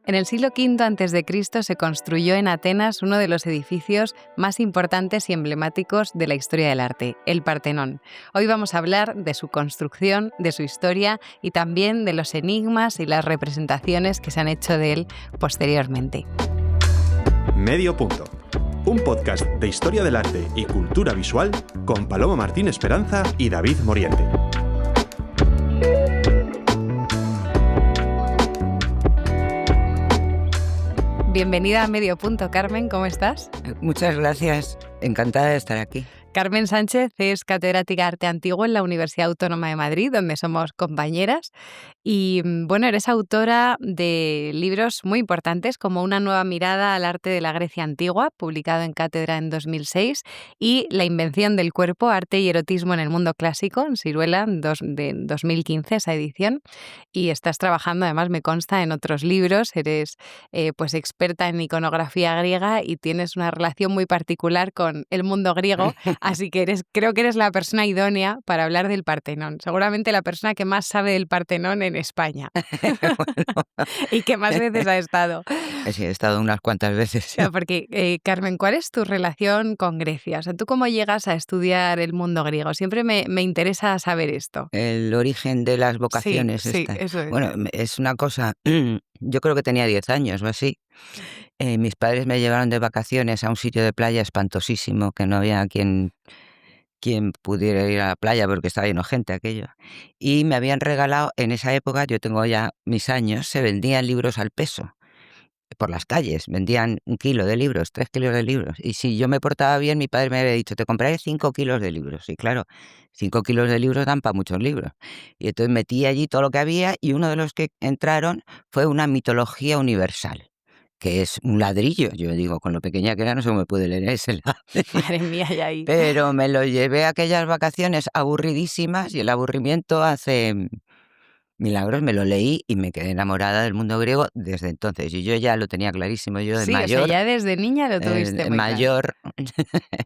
En el siglo V a.C. se construyó en Atenas uno de los edificios más importantes y emblemáticos de la historia del arte, el Partenón. Hoy vamos a hablar de su construcción, de su historia y también de los enigmas y las representaciones que se han hecho de él posteriormente. Medio Punto, un podcast de historia del arte y cultura visual con Paloma Martín Esperanza y David Moriente. Bienvenida a Medio Punto, Carmen, ¿cómo estás? Muchas gracias, encantada de estar aquí. Carmen Sánchez es catedrática de Arte Antiguo en la Universidad Autónoma de Madrid, donde somos compañeras. Y bueno, eres autora de libros muy importantes como Una nueva mirada al arte de la Grecia antigua, publicado en Cátedra en 2006, y La invención del cuerpo, arte y erotismo en el mundo clásico, en Siruela, de 2015, esa edición. Y estás trabajando, además me consta, en otros libros. Eres pues experta en iconografía griega y tienes una relación muy particular con el mundo griego. Así que creo que eres la persona idónea para hablar del Partenón. Seguramente la persona que más sabe del Partenón en España. Y que más veces ha estado. Sí, he estado unas cuantas veces. Claro, porque, Carmen, ¿cuál es tu relación con Grecia? O sea, ¿tú cómo llegas a estudiar el mundo griego? Siempre me interesa saber esto. El origen de las vocaciones. Sí, eso es. Bueno, es una cosa, yo creo que tenía 10 años o así. Mis padres me llevaron de vacaciones a un sitio de playa espantosísimo, que no había quien pudiera ir a la playa porque estaba lleno de gente aquello. Y me habían regalado, en esa época, yo tengo ya mis años, se vendían libros al peso. Por las calles, vendían 1 kilo de libros, 3 kilos de libros. Y si yo me portaba bien, mi padre me había dicho, te compraré 5 kilos de libros. Y claro, 5 kilos de libros dan para muchos libros. Y entonces metí allí todo lo que había y uno de los que entraron fue una mitología universal, que es un ladrillo. Yo digo, con lo pequeña que era, no se me puede leer ese ladrillo. Madre mía, ya ahí. Pero me lo llevé a aquellas vacaciones aburridísimas y el aburrimiento hace milagros, me lo leí y me quedé enamorada del mundo griego desde entonces. Y yo ya lo tenía clarísimo, yo de Sí, mayor. o sea, ya desde niña lo tuviste muy claro. Mayor.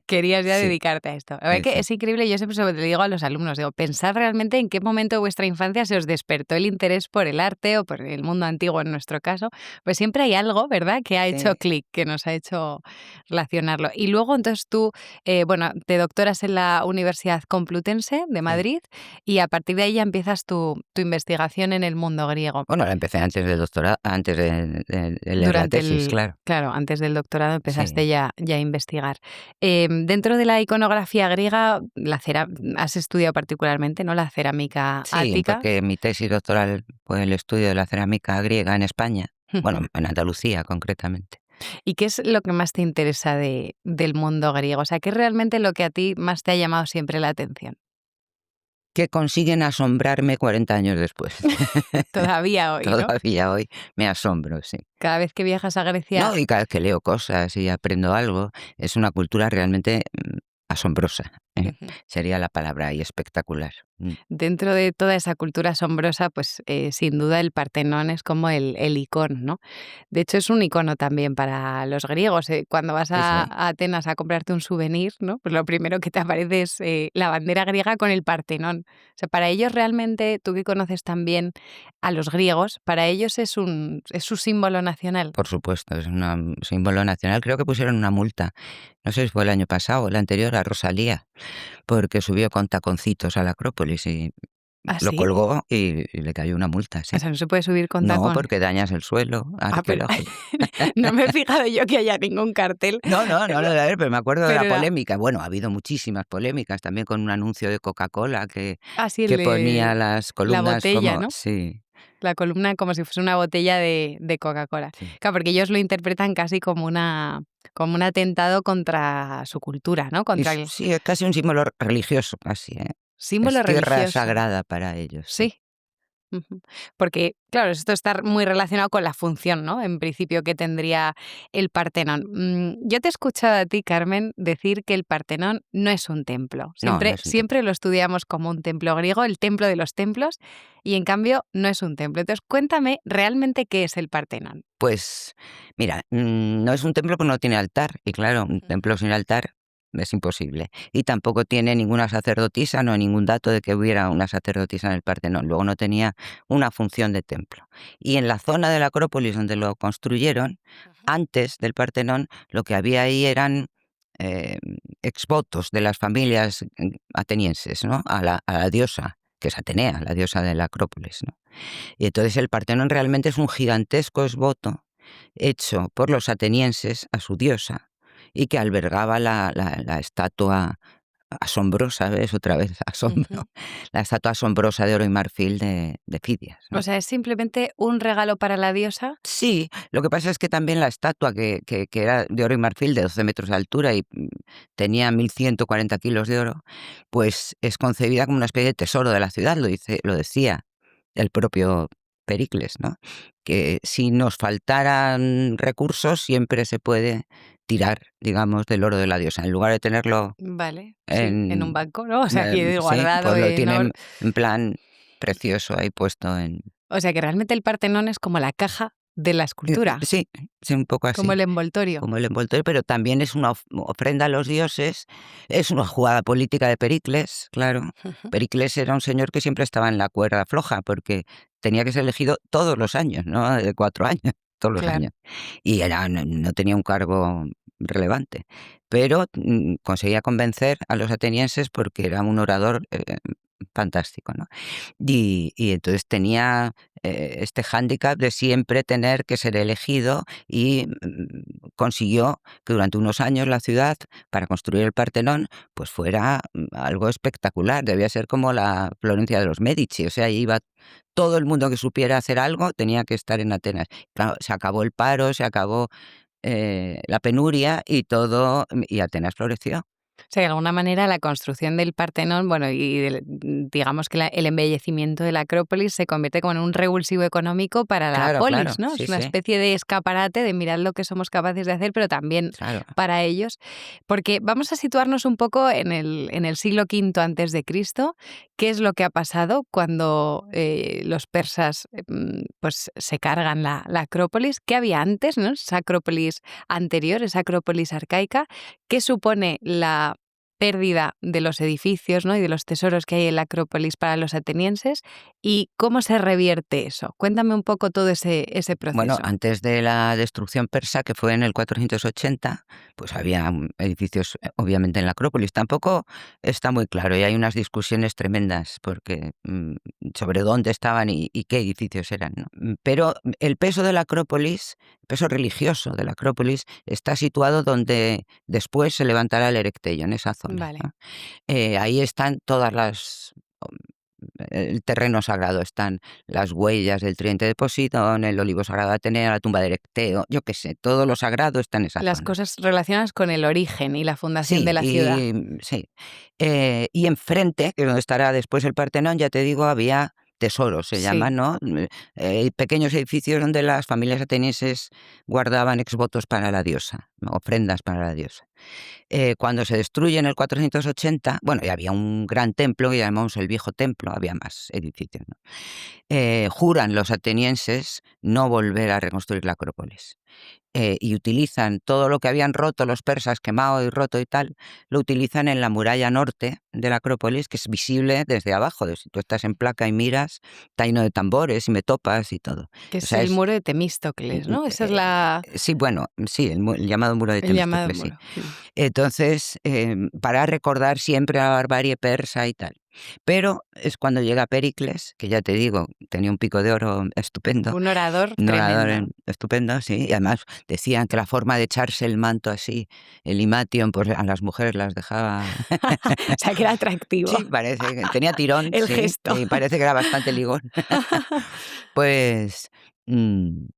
Querías ya Sí. dedicarte a esto. La verdad que es increíble, yo siempre se lo digo a los alumnos, digo, pensad realmente en qué momento de vuestra infancia se os despertó el interés por el arte o por el mundo antiguo en nuestro caso, pues siempre hay algo, ¿verdad?, que ha hecho clic, que nos ha hecho relacionarlo. Y luego entonces tú, te doctoras en la Universidad Complutense de Madrid y a partir de ahí ya empiezas tu investigación en el mundo griego. Bueno, la empecé antes del doctorado, antes de leer la tesis, claro. Claro, antes del doctorado empezaste ya a investigar. Dentro de la iconografía griega, has estudiado particularmente, ¿no?, la cerámica ática. Sí, porque mi tesis doctoral fue el estudio de la cerámica griega en España, bueno, en Andalucía concretamente. ¿Y qué es lo que más te interesa del mundo griego? O sea, ¿qué es realmente lo que a ti más te ha llamado siempre la atención? Que consiguen asombrarme 40 años después. Todavía hoy, ¿no? Todavía hoy me asombro, sí. Cada vez que viajas a Grecia. No, y cada vez que leo cosas y aprendo algo, es una cultura realmente asombrosa, sería la palabra, y espectacular. Dentro de toda esa cultura asombrosa, pues sin duda el Partenón es como el icono, ¿no? De hecho, es un icono también para los griegos. Cuando vas a Atenas a comprarte un souvenir, ¿no?, pues lo primero que te aparece es la bandera griega con el Partenón. O sea, para ellos realmente, tú que conoces también a los griegos, para ellos es su símbolo nacional. Por supuesto, es un símbolo nacional. Creo que pusieron una multa, no sé si fue el año pasado o el anterior, a Rosalía, porque subió con taconcitos a la Acrópolis y ¿Ah, lo sí? colgó y le cayó una multa, sí. O sea, no se puede subir con tacón. No, porque dañas el suelo arqueológico. No me he fijado yo que haya ningún cartel. No, pero me acuerdo de Pero la polémica. Bueno, ha habido muchísimas polémicas, también con un anuncio de Coca-Cola que Así ponía las columnas la botella, como... ¿no? Sí. La columna como si fuese una botella de Coca-Cola. Sí. Claro, porque ellos lo interpretan casi como un atentado contra su cultura, ¿no? Sí, es casi un símbolo religioso, casi, ¿eh? Símbolo es tierra religioso. sagrada para ellos. Sí. Ujú. Porque, claro, esto está muy relacionado con la función, ¿no?, en principio, que tendría el Partenón. Yo te he escuchado a ti, Carmen, decir que el Partenón no es un templo. No es un Siempre lo estudiamos como un templo griego, el templo de los templos, y en cambio no es un templo. Entonces, cuéntame realmente qué es el Partenón. Pues, mira, no es un templo que no tiene altar. Y claro, un templo sin altar es imposible. Y tampoco tiene ninguna sacerdotisa, no hay ningún dato de que hubiera una sacerdotisa en el Partenón. Luego no tenía una función de templo. Y en la zona de la Acrópolis donde lo construyeron, antes del Partenón, lo que había ahí eran exvotos de las familias atenienses, ¿no? A la diosa, que es Atenea, la diosa de la Acrópolis, ¿no? Y entonces el Partenón realmente es un gigantesco exvoto hecho por los atenienses a su diosa y que albergaba la estatua asombrosa, ¿ves? Otra vez, asombro. La estatua asombrosa de oro y marfil de Fidias, ¿no? O sea, ¿es simplemente un regalo para la diosa? Sí, lo que pasa es que también la estatua, que era de oro y marfil de 12 metros de altura y tenía 1.140 kilos de oro, pues es concebida como una especie de tesoro de la ciudad, lo decía el propio Pericles, ¿no? Que si nos faltaran recursos siempre se puede tirar, digamos, del oro de la diosa, en lugar de tenerlo Vale, sí, en un en... banco, ¿no? O sea, aquí sí, guardado pues lo en oro. tienen en plan precioso ahí puesto en... O sea, que realmente el Partenón es como la caja de la escultura, Sí, sí, un poco como así. el envoltorio. Como el envoltorio, pero también es una ofrenda a los dioses, es una jugada política de Pericles, claro. Ujú. Pericles era un señor que siempre estaba en la cuerda floja, porque tenía que ser elegido todos los años, ¿no? De 4 años, todos los Claro. años. Y no tenía un cargo relevante, pero conseguía convencer a los atenienses porque era un orador fantástico, ¿no? Y entonces tenía este hándicap de siempre tener que ser elegido y consiguió que durante unos años la ciudad, para construir el Partenón, pues fuera algo espectacular. Debía ser como la Florencia de los Medici, o sea, ahí iba todo el mundo que supiera hacer algo, tenía que estar en Atenas. Claro, se acabó el paro, se acabó la penuria y todo, y Atenas floreció. O sea, de alguna manera la construcción del Partenón, bueno, digamos que el embellecimiento de la Acrópolis se convierte como en un revulsivo económico para la Claro, polis, claro, ¿no? sí, Es una sí, especie de escaparate de mirad lo que somos capaces de hacer, pero también claro. para ellos. Porque vamos a situarnos un poco en el siglo V antes de Cristo. ¿Qué es lo que ha pasado cuando los persas pues se cargan la Acrópolis? ¿Qué había antes, ¿no? Esa Acrópolis anterior, esa Acrópolis arcaica. ¿Qué supone la pérdida de los edificios, ¿no? y de los tesoros que hay en la Acrópolis para los atenienses? ¿Y cómo se revierte eso? Cuéntame un poco todo ese Bueno, proceso. antes de la destrucción persa, que fue en el 480, pues había edificios, obviamente, en la Acrópolis. Tampoco está muy claro y hay unas discusiones tremendas porque sobre dónde estaban y qué edificios eran, ¿no? Pero el peso de la Acrópolis, el peso religioso de la Acrópolis, está situado donde después se levantará el Erecteio, en esa zona, Vale. ¿no? Ahí están todas las... el terreno sagrado, están las huellas del tridente de Posidón, el olivo sagrado de Atenea, la tumba de Erecteo, yo qué sé, todo lo sagrado está en esa Las zona. cosas relacionadas con el origen y la fundación de Sí, la ciudad. sí. Y enfrente, que es donde estará después el Partenón, ya te digo, había tesoros, se Sí. llaman, ¿no? Pequeños edificios donde las familias atenienses guardaban exvotos para la diosa, ofrendas para la diosa. Cuando se destruye en el 480, bueno, y había un gran templo que llamamos el Viejo Templo, había más edificios, ¿no? Juran los atenienses no volver a reconstruir la Acrópolis. Y utilizan todo lo que habían roto los persas, quemado y roto y tal, lo utilizan en la muralla norte de la Acrópolis, que es visible desde abajo. Si tú estás en placa y miras, está lleno de tambores y metopas y todo. Que O es sea, el es... muro de Temístocles, ¿no? Esa es Sí, bueno, sí, el llamado muro de el llamado Temístocles, sí. muro. Entonces, para recordar siempre a la barbarie persa y tal. Pero es cuando llega Pericles, que ya te digo, tenía un pico de oro estupendo, Un orador un orador tremendo. estupendo, sí, y además decían que la forma de echarse el manto así, el imation, pues a las mujeres las dejaba... O sea, que era atractivo Sí, parece que tenía tirón, el sí, gesto. y parece que era bastante ligón. Pues... mm,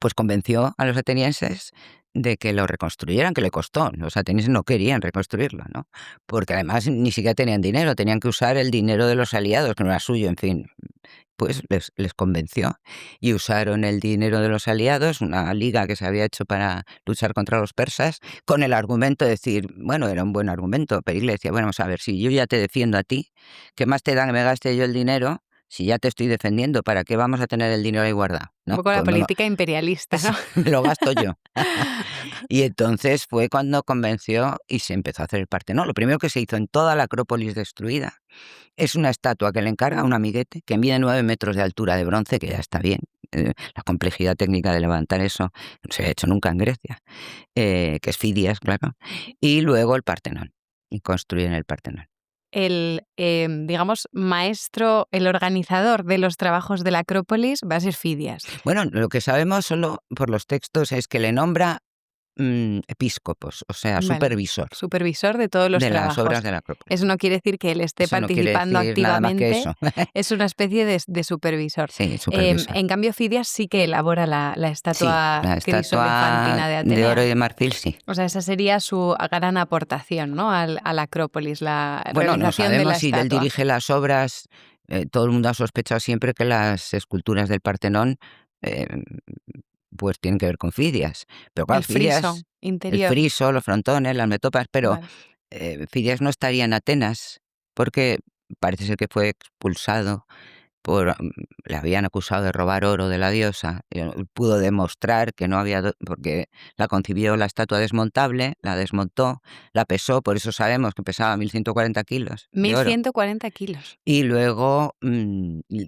pues convenció a los atenienses de que lo reconstruyeran, que le costó. Los atenienses no querían reconstruirlo, ¿no? Porque además ni siquiera tenían dinero, tenían que usar el dinero de los aliados, que no era suyo, en fin. Pues les convenció y usaron el dinero de los aliados, una liga que se había hecho para luchar contra los persas, con el argumento de decir, bueno, era un buen argumento. Pericles decía, bueno, vamos a ver, si yo ya te defiendo a ti, ¿qué más te da que me gaste yo el dinero Si ya te estoy defendiendo, ¿para qué vamos a tener el dinero ahí guardado? Un ¿No? poco la Pues política imperialista, ¿no? me lo gasto yo. Y entonces fue cuando convenció y se empezó a hacer el Partenón. Lo primero que se hizo en toda la Acrópolis destruida es una estatua que le encarga a un amiguete que mide 9 metros de altura de bronce, que ya está bien. La complejidad técnica de levantar eso no se ha hecho nunca en Grecia, que es Fidias, claro. Y luego el Partenón, y construyen el Partenón. El, digamos, maestro, el organizador de los trabajos de la Acrópolis va a ser Fidias. Bueno, lo que sabemos solo por los textos es que le nombra episcopos, o sea, Vale. supervisor Supervisor de todos los de las trabajos. obras de la Acrópolis. Eso no quiere decir que él esté Eso no quiere participando decir nada más que activamente. eso. Es una especie de supervisor. Sí, supervisor. En cambio, Fidias sí que elabora la Sí, estatua la estatua crisolefantina de Atenea. de oro y de marfil, sí. O sea, esa sería su gran aportación, ¿no? A la Acrópolis, la Bueno, no realización de la sabemos si él estatua. dirige las obras. Todo el mundo ha sospechado siempre que las esculturas del Partenón pues tienen que ver con Fidias. Pero claro, El friso Fidias, el interior. friso, los frontones, las metopas, pero Vale. Fidias no estaría en Atenas porque parece ser que fue expulsado le habían acusado de robar oro de la diosa. Pudo demostrar que no había, porque la concibió la estatua desmontable, la desmontó, la pesó, por eso sabemos que pesaba 1140 kilos de oro. 1140 kilos. Y luego,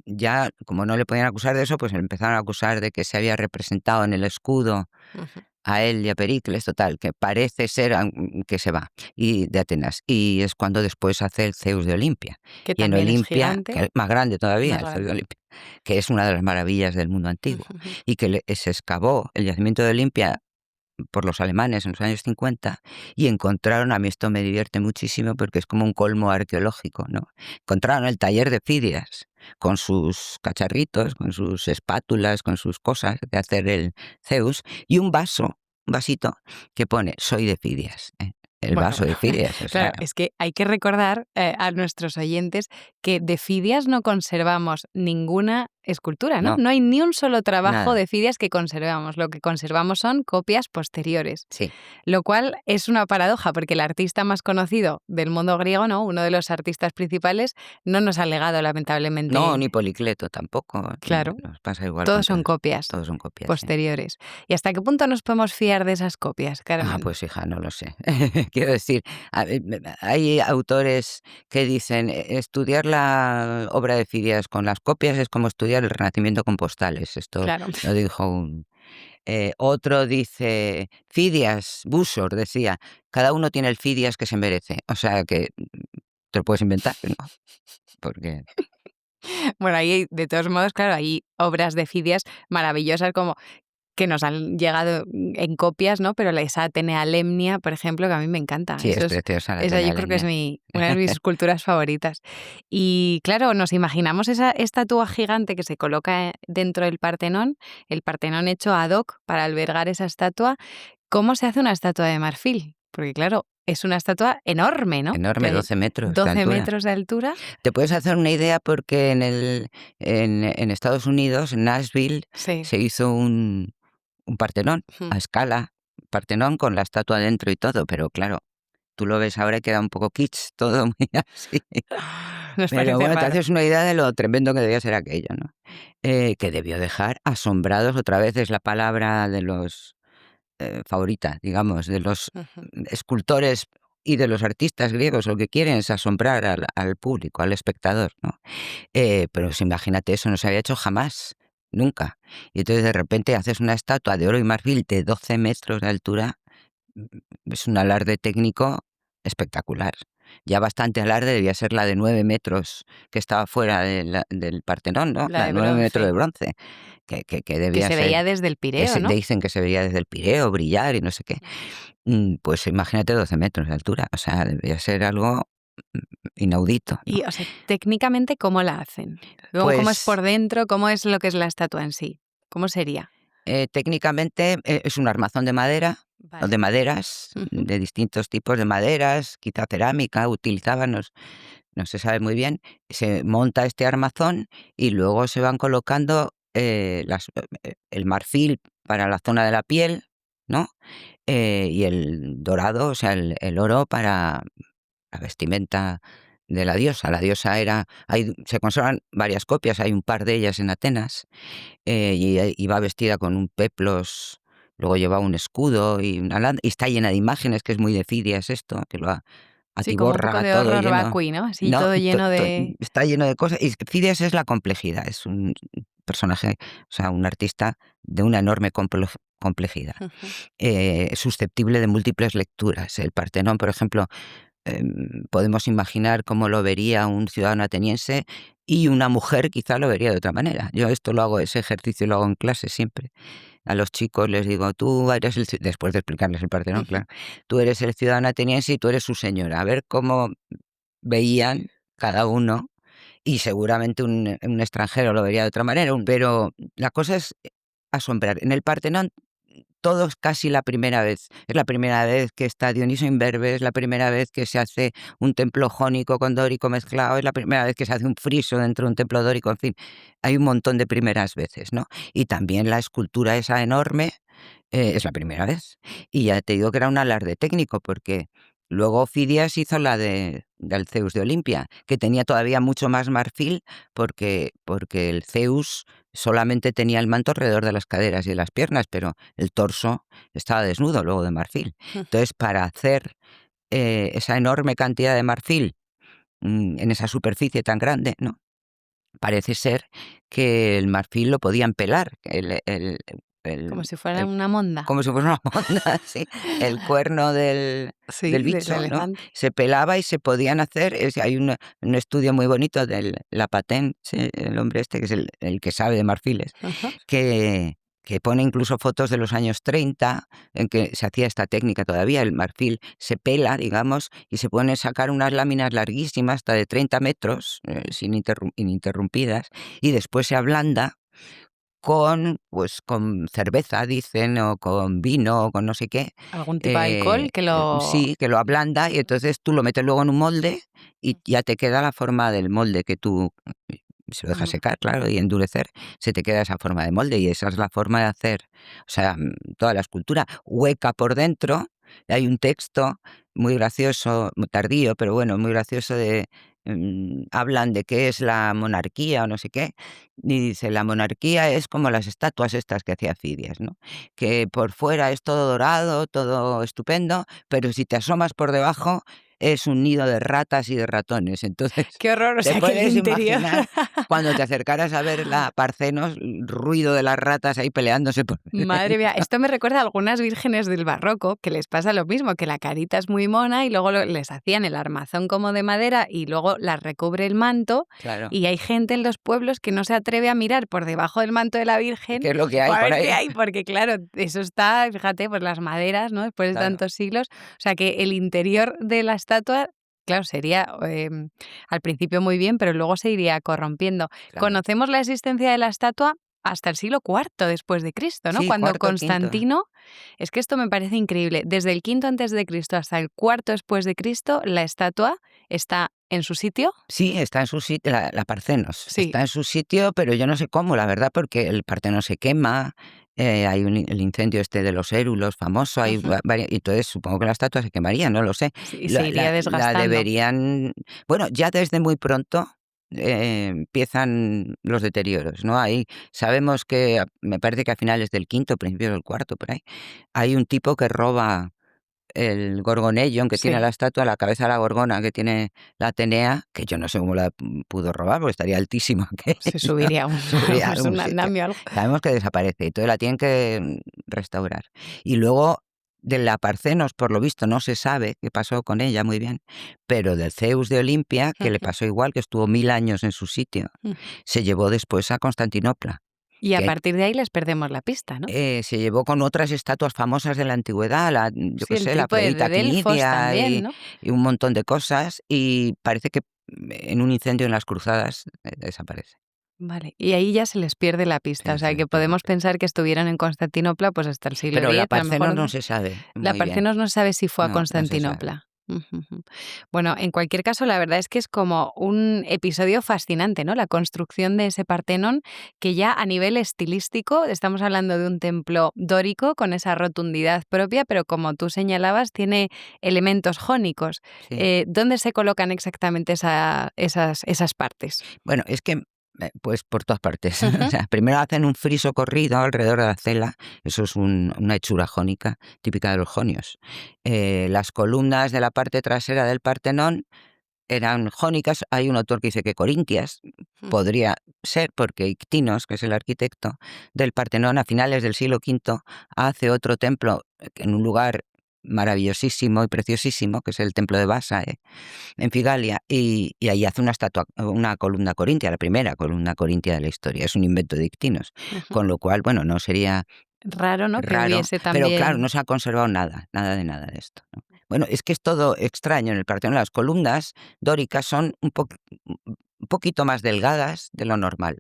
ya como no le podían acusar de eso, pues le empezaron a acusar de que se había representado en el escudo a él y a Pericles, total, que parece ser que se va, y de Atenas. Y es cuando después hace el Zeus de Olimpia. Que Y en también es Olimpia, gigante. que es más grande todavía, Más el Zeus grande. de Olimpia, que es una de las maravillas del mundo antiguo. Y que se excavó el yacimiento de Olimpia por los alemanes en los años 50 y encontraron, a mí esto me divierte muchísimo porque es como un colmo arqueológico, ¿no? Encontraron el taller de Fidias con sus cacharritos, con sus espátulas, con sus cosas de hacer el Zeus y un vasito que pone soy de Fidias, ¿eh? El Bueno, vaso de Fidias. O sea, claro, es que hay que recordar a nuestros oyentes que de Fidias no conservamos ninguna escultura, ¿no? No. No hay ni un solo trabajo Nada. de Fidias que conservamos. Lo que conservamos son copias posteriores. Sí. Lo cual es una paradoja, porque el artista más conocido del mundo griego, ¿no? Uno de los artistas principales, no nos ha legado, lamentablemente. No, ni Policleto tampoco. Claro. Nos pasa igual. Todos son copias Todos son copias. posteriores. Sí. ¿Y hasta qué punto nos podemos fiar de esas copias, Carmen? Ah, pues hija, no lo sé. Quiero decir, hay autores que dicen estudiar la obra de Fidias con las copias es como estudiar el Renacimiento con postales. Esto Claro. lo dijo un... otro dice, Fidias, Busor decía, cada uno tiene el Fidias que se merece. O sea que te lo puedes inventar, ¿no? Porque... Bueno, ahí, de todos modos, claro, hay obras de Fidias maravillosas como que nos han llegado en copias, ¿no? Pero esa Atenea Lemnia, por ejemplo, que a mí me encanta. Sí, es preciosa la esa Atenea yo creo que es Lemnia. una de mis esculturas favoritas. Y claro, nos imaginamos esa estatua gigante que se coloca dentro del Partenón, el Partenón hecho ad hoc para albergar esa estatua. ¿Cómo se hace una estatua de marfil? Porque claro, es una estatua enorme, ¿no? Enorme, 12 metros 12 de altura. metros de altura. Te puedes hacer una idea porque en Estados Unidos, en Nashville, Sí. se hizo un Partenón a escala, Partenón con la estatua dentro y todo, pero claro, tú lo ves ahora y queda un poco kitsch, todo muy así. Pero bueno, te haces una idea de lo tremendo que debía ser aquello, ¿no? Que debió dejar asombrados, otra vez es la palabra de los favorita, digamos, de los escultores y de los artistas griegos. Lo que quieren es asombrar al público, al espectador, ¿no? Pero imagínate, eso no se había hecho jamás, nunca. Y entonces de repente haces una estatua de oro y marfil de 12 metros de altura. Es un alarde técnico espectacular. Ya bastante alarde debía ser la de 9 metros que estaba fuera del Partenón, ¿no? La de 9 metros de bronce. Que debía que se ser, veía desde el Pireo, ¿no? Dicen que se veía desde el Pireo, brillar y no sé qué. Pues imagínate 12 metros de altura. O sea, debía ser algo inaudito, ¿no? Y, o sea, técnicamente, ¿cómo la hacen? ¿Cómo es por dentro? ¿Cómo es lo que es la estatua en sí? ¿Cómo sería? Técnicamente es un armazón de madera, o de maderas, de distintos tipos de maderas, quizá cerámica, utilizaban, no se sabe muy bien. Se monta este armazón y luego se van colocando el marfil para la zona de la piel, ¿no? Y el dorado, o sea, el oro para la vestimenta de la diosa. La diosa se conservan varias copias, hay un par de ellas en Atenas, y iba vestida con un peplos, luego llevaba un escudo y y está llena de imágenes, que es muy de Fidias esto, que lo Sí, como un poco atiborra de todo horror lleno. vacui, ¿no? Así No, todo lleno de... está lleno de cosas. Y Fidias es la complejidad, es un personaje, o sea, un artista de una enorme complejidad, Ujú. susceptible de múltiples lecturas. El Partenón, por ejemplo, podemos imaginar cómo lo vería un ciudadano ateniense, y una mujer quizá lo vería de otra manera. Yo ese ejercicio lo hago en clase siempre. A los chicos les digo, tú eres después de explicarles el Partenón, Ujú. claro, tú eres el ciudadano ateniense y tú eres su señora. A ver cómo veían cada uno, y seguramente un extranjero lo vería de otra manera, pero la cosa es asombrar. En el Partenón todo es casi la primera vez. Es la primera vez que está Dioniso Imberbe, es la primera vez que se hace un templo jónico con dórico mezclado, es la primera vez que se hace un friso dentro de un templo dórico, en fin, hay un montón de primeras veces, ¿no? Y también la escultura esa enorme, es la primera vez. Y ya te digo que era un alarde técnico, porque luego Fidias hizo la del Zeus de Olimpia, que tenía todavía mucho más marfil, porque el Zeus solamente tenía el manto alrededor de las caderas y de las piernas, pero el torso estaba desnudo, luego de marfil. Entonces, para hacer esa enorme cantidad de marfil, en esa superficie tan grande, ¿no? Parece ser que el marfil lo podían pelar, Como el si fuera el una monda. como si fuera una monda, sí. El cuerno del Sí, del bicho, ¿no? elefante. Se pelaba y se podían hacer, hay un estudio muy bonito del Lapatin, sí, el hombre este, que es el que sabe de marfiles, Ajá. que pone incluso fotos de los años 30, en que se hacía esta técnica todavía. El marfil se pela, digamos, y se pueden sacar unas láminas larguísimas, hasta de 30 metros, ininterrumpidas, y después se ablanda con cerveza, dicen, o con vino, o con no sé qué. Algún tipo de alcohol que lo... Sí, que lo ablanda, y entonces tú lo metes luego en un molde y ya te queda la forma del molde que tú, si lo dejas Mm. secar, claro, y endurecer, se te queda esa forma de molde, y esa es la forma de hacer, o sea, toda la escultura hueca por dentro. Hay un texto muy gracioso, muy tardío, pero bueno, muy gracioso, hablan de qué es la monarquía o no sé qué, y dice, la monarquía es como las estatuas estas que hacía Fidias, ¿no? Que por fuera es todo dorado, todo estupendo, pero si te asomas por debajo es un nido de ratas y de ratones. Entonces, Qué horror, o te sea, que el puedes interior... imaginar cuando te acercaras a ver la Parcenos, el ruido de las ratas ahí peleándose por Madre mía, esto me recuerda a algunas vírgenes del barroco que les pasa lo mismo, que la carita es muy mona y luego les hacían el armazón como de madera y luego las recubre el manto, Claro, y hay gente en los pueblos que no se atreve a mirar por debajo del manto de la Virgen ¿qué es lo que hay para por ver qué ahí? hay, porque claro, eso está, fíjate, pues las maderas, ¿no? Después de Claro, tantos siglos, o sea que el interior de la estatua... Claro, sería al principio muy bien, pero luego se iría corrompiendo. claro. Conocemos la existencia de la estatua hasta el siglo IV después de Cristo, ¿no? Sí, Cuando cuarto, quinto. Constantino, es que esto me parece increíble, desde el quinto antes de Cristo hasta el cuarto después de Cristo, la estatua está en su sitio. Sí, está en su sitio, la Parcenos, Sí, está en su sitio, pero yo no sé cómo, la verdad, porque el Partenón se quema, hay el incendio este de los érulos famoso, hay ujú, y entonces supongo que la estatua se quemaría, no lo sé. sí, y se iría La desgastando. deberían, bueno, ya desde muy pronto empiezan los deterioros, ¿no? Ahí sabemos que, me parece que a finales del quinto, principios del cuarto, por ahí, hay un tipo que roba el gorgonellón que tiene Sí, la estatua, la cabeza de la gorgona que tiene la Atenea, que yo no sé cómo la pudo robar, porque estaría altísimo se aquello, subiría subiría a pues algún un sitio. andamio o algo. Sabemos que desaparece, y entonces la tienen que restaurar. Y luego de la Parcenos, por lo visto, no se sabe qué pasó con ella muy bien, pero del Zeus de Olimpia, que le Ujú, pasó igual, que estuvo 1000 años en su sitio, ujú. se llevó después a Constantinopla, Y a que partir de ahí les perdemos la pista, ¿no? se llevó con otras estatuas famosas de la antigüedad, yo Sí, qué el sé, la trípode de Afrodita Delfos Cnidia también, ¿no? y un montón de cosas, y parece que en un incendio en las Cruzadas desaparece. Vale, y ahí ya se les pierde la pista, o Se sea les que pierde la podemos pista. pensar que estuvieron en Constantinopla pues hasta el siglo Pero la X, a lo Parcenos mejor no XI. se sabe La muy bien. Parcenos no sabe si fue a No, no se sabe. Constantinopla. Ujú. Bueno, en cualquier caso, la verdad es que es como un episodio fascinante, ¿no? La construcción de ese Partenón, que ya a nivel estilístico estamos hablando de un templo dórico con esa rotundidad propia, pero como tú señalabas, tiene elementos jónicos. Sí. ¿Dónde se colocan exactamente esas partes? Bueno, es que pues por todas partes. O Ujú. sea, primero hacen un friso corrido alrededor de la cela, eso es una hechura jónica típica de los jonios. Las columnas de la parte trasera del Partenón eran jónicas, hay un autor que dice que corintias, podría ser porque Ictinos, que es el arquitecto del Partenón, a finales del siglo V, hace otro templo en un lugar maravillosísimo y preciosísimo, que es el templo de Basae, en Figalia, y ahí hace una columna corintia, la primera columna corintia de la historia. Es un invento de Ictinos, Ujú. con lo cual, bueno, no sería Raro, ¿no? Que raro, hubiese pero claro, también... no se ha conservado nada de esto, ¿no? Bueno, es que es todo extraño en el Partenón. Las columnas dóricas son un poquito más delgadas de lo normal.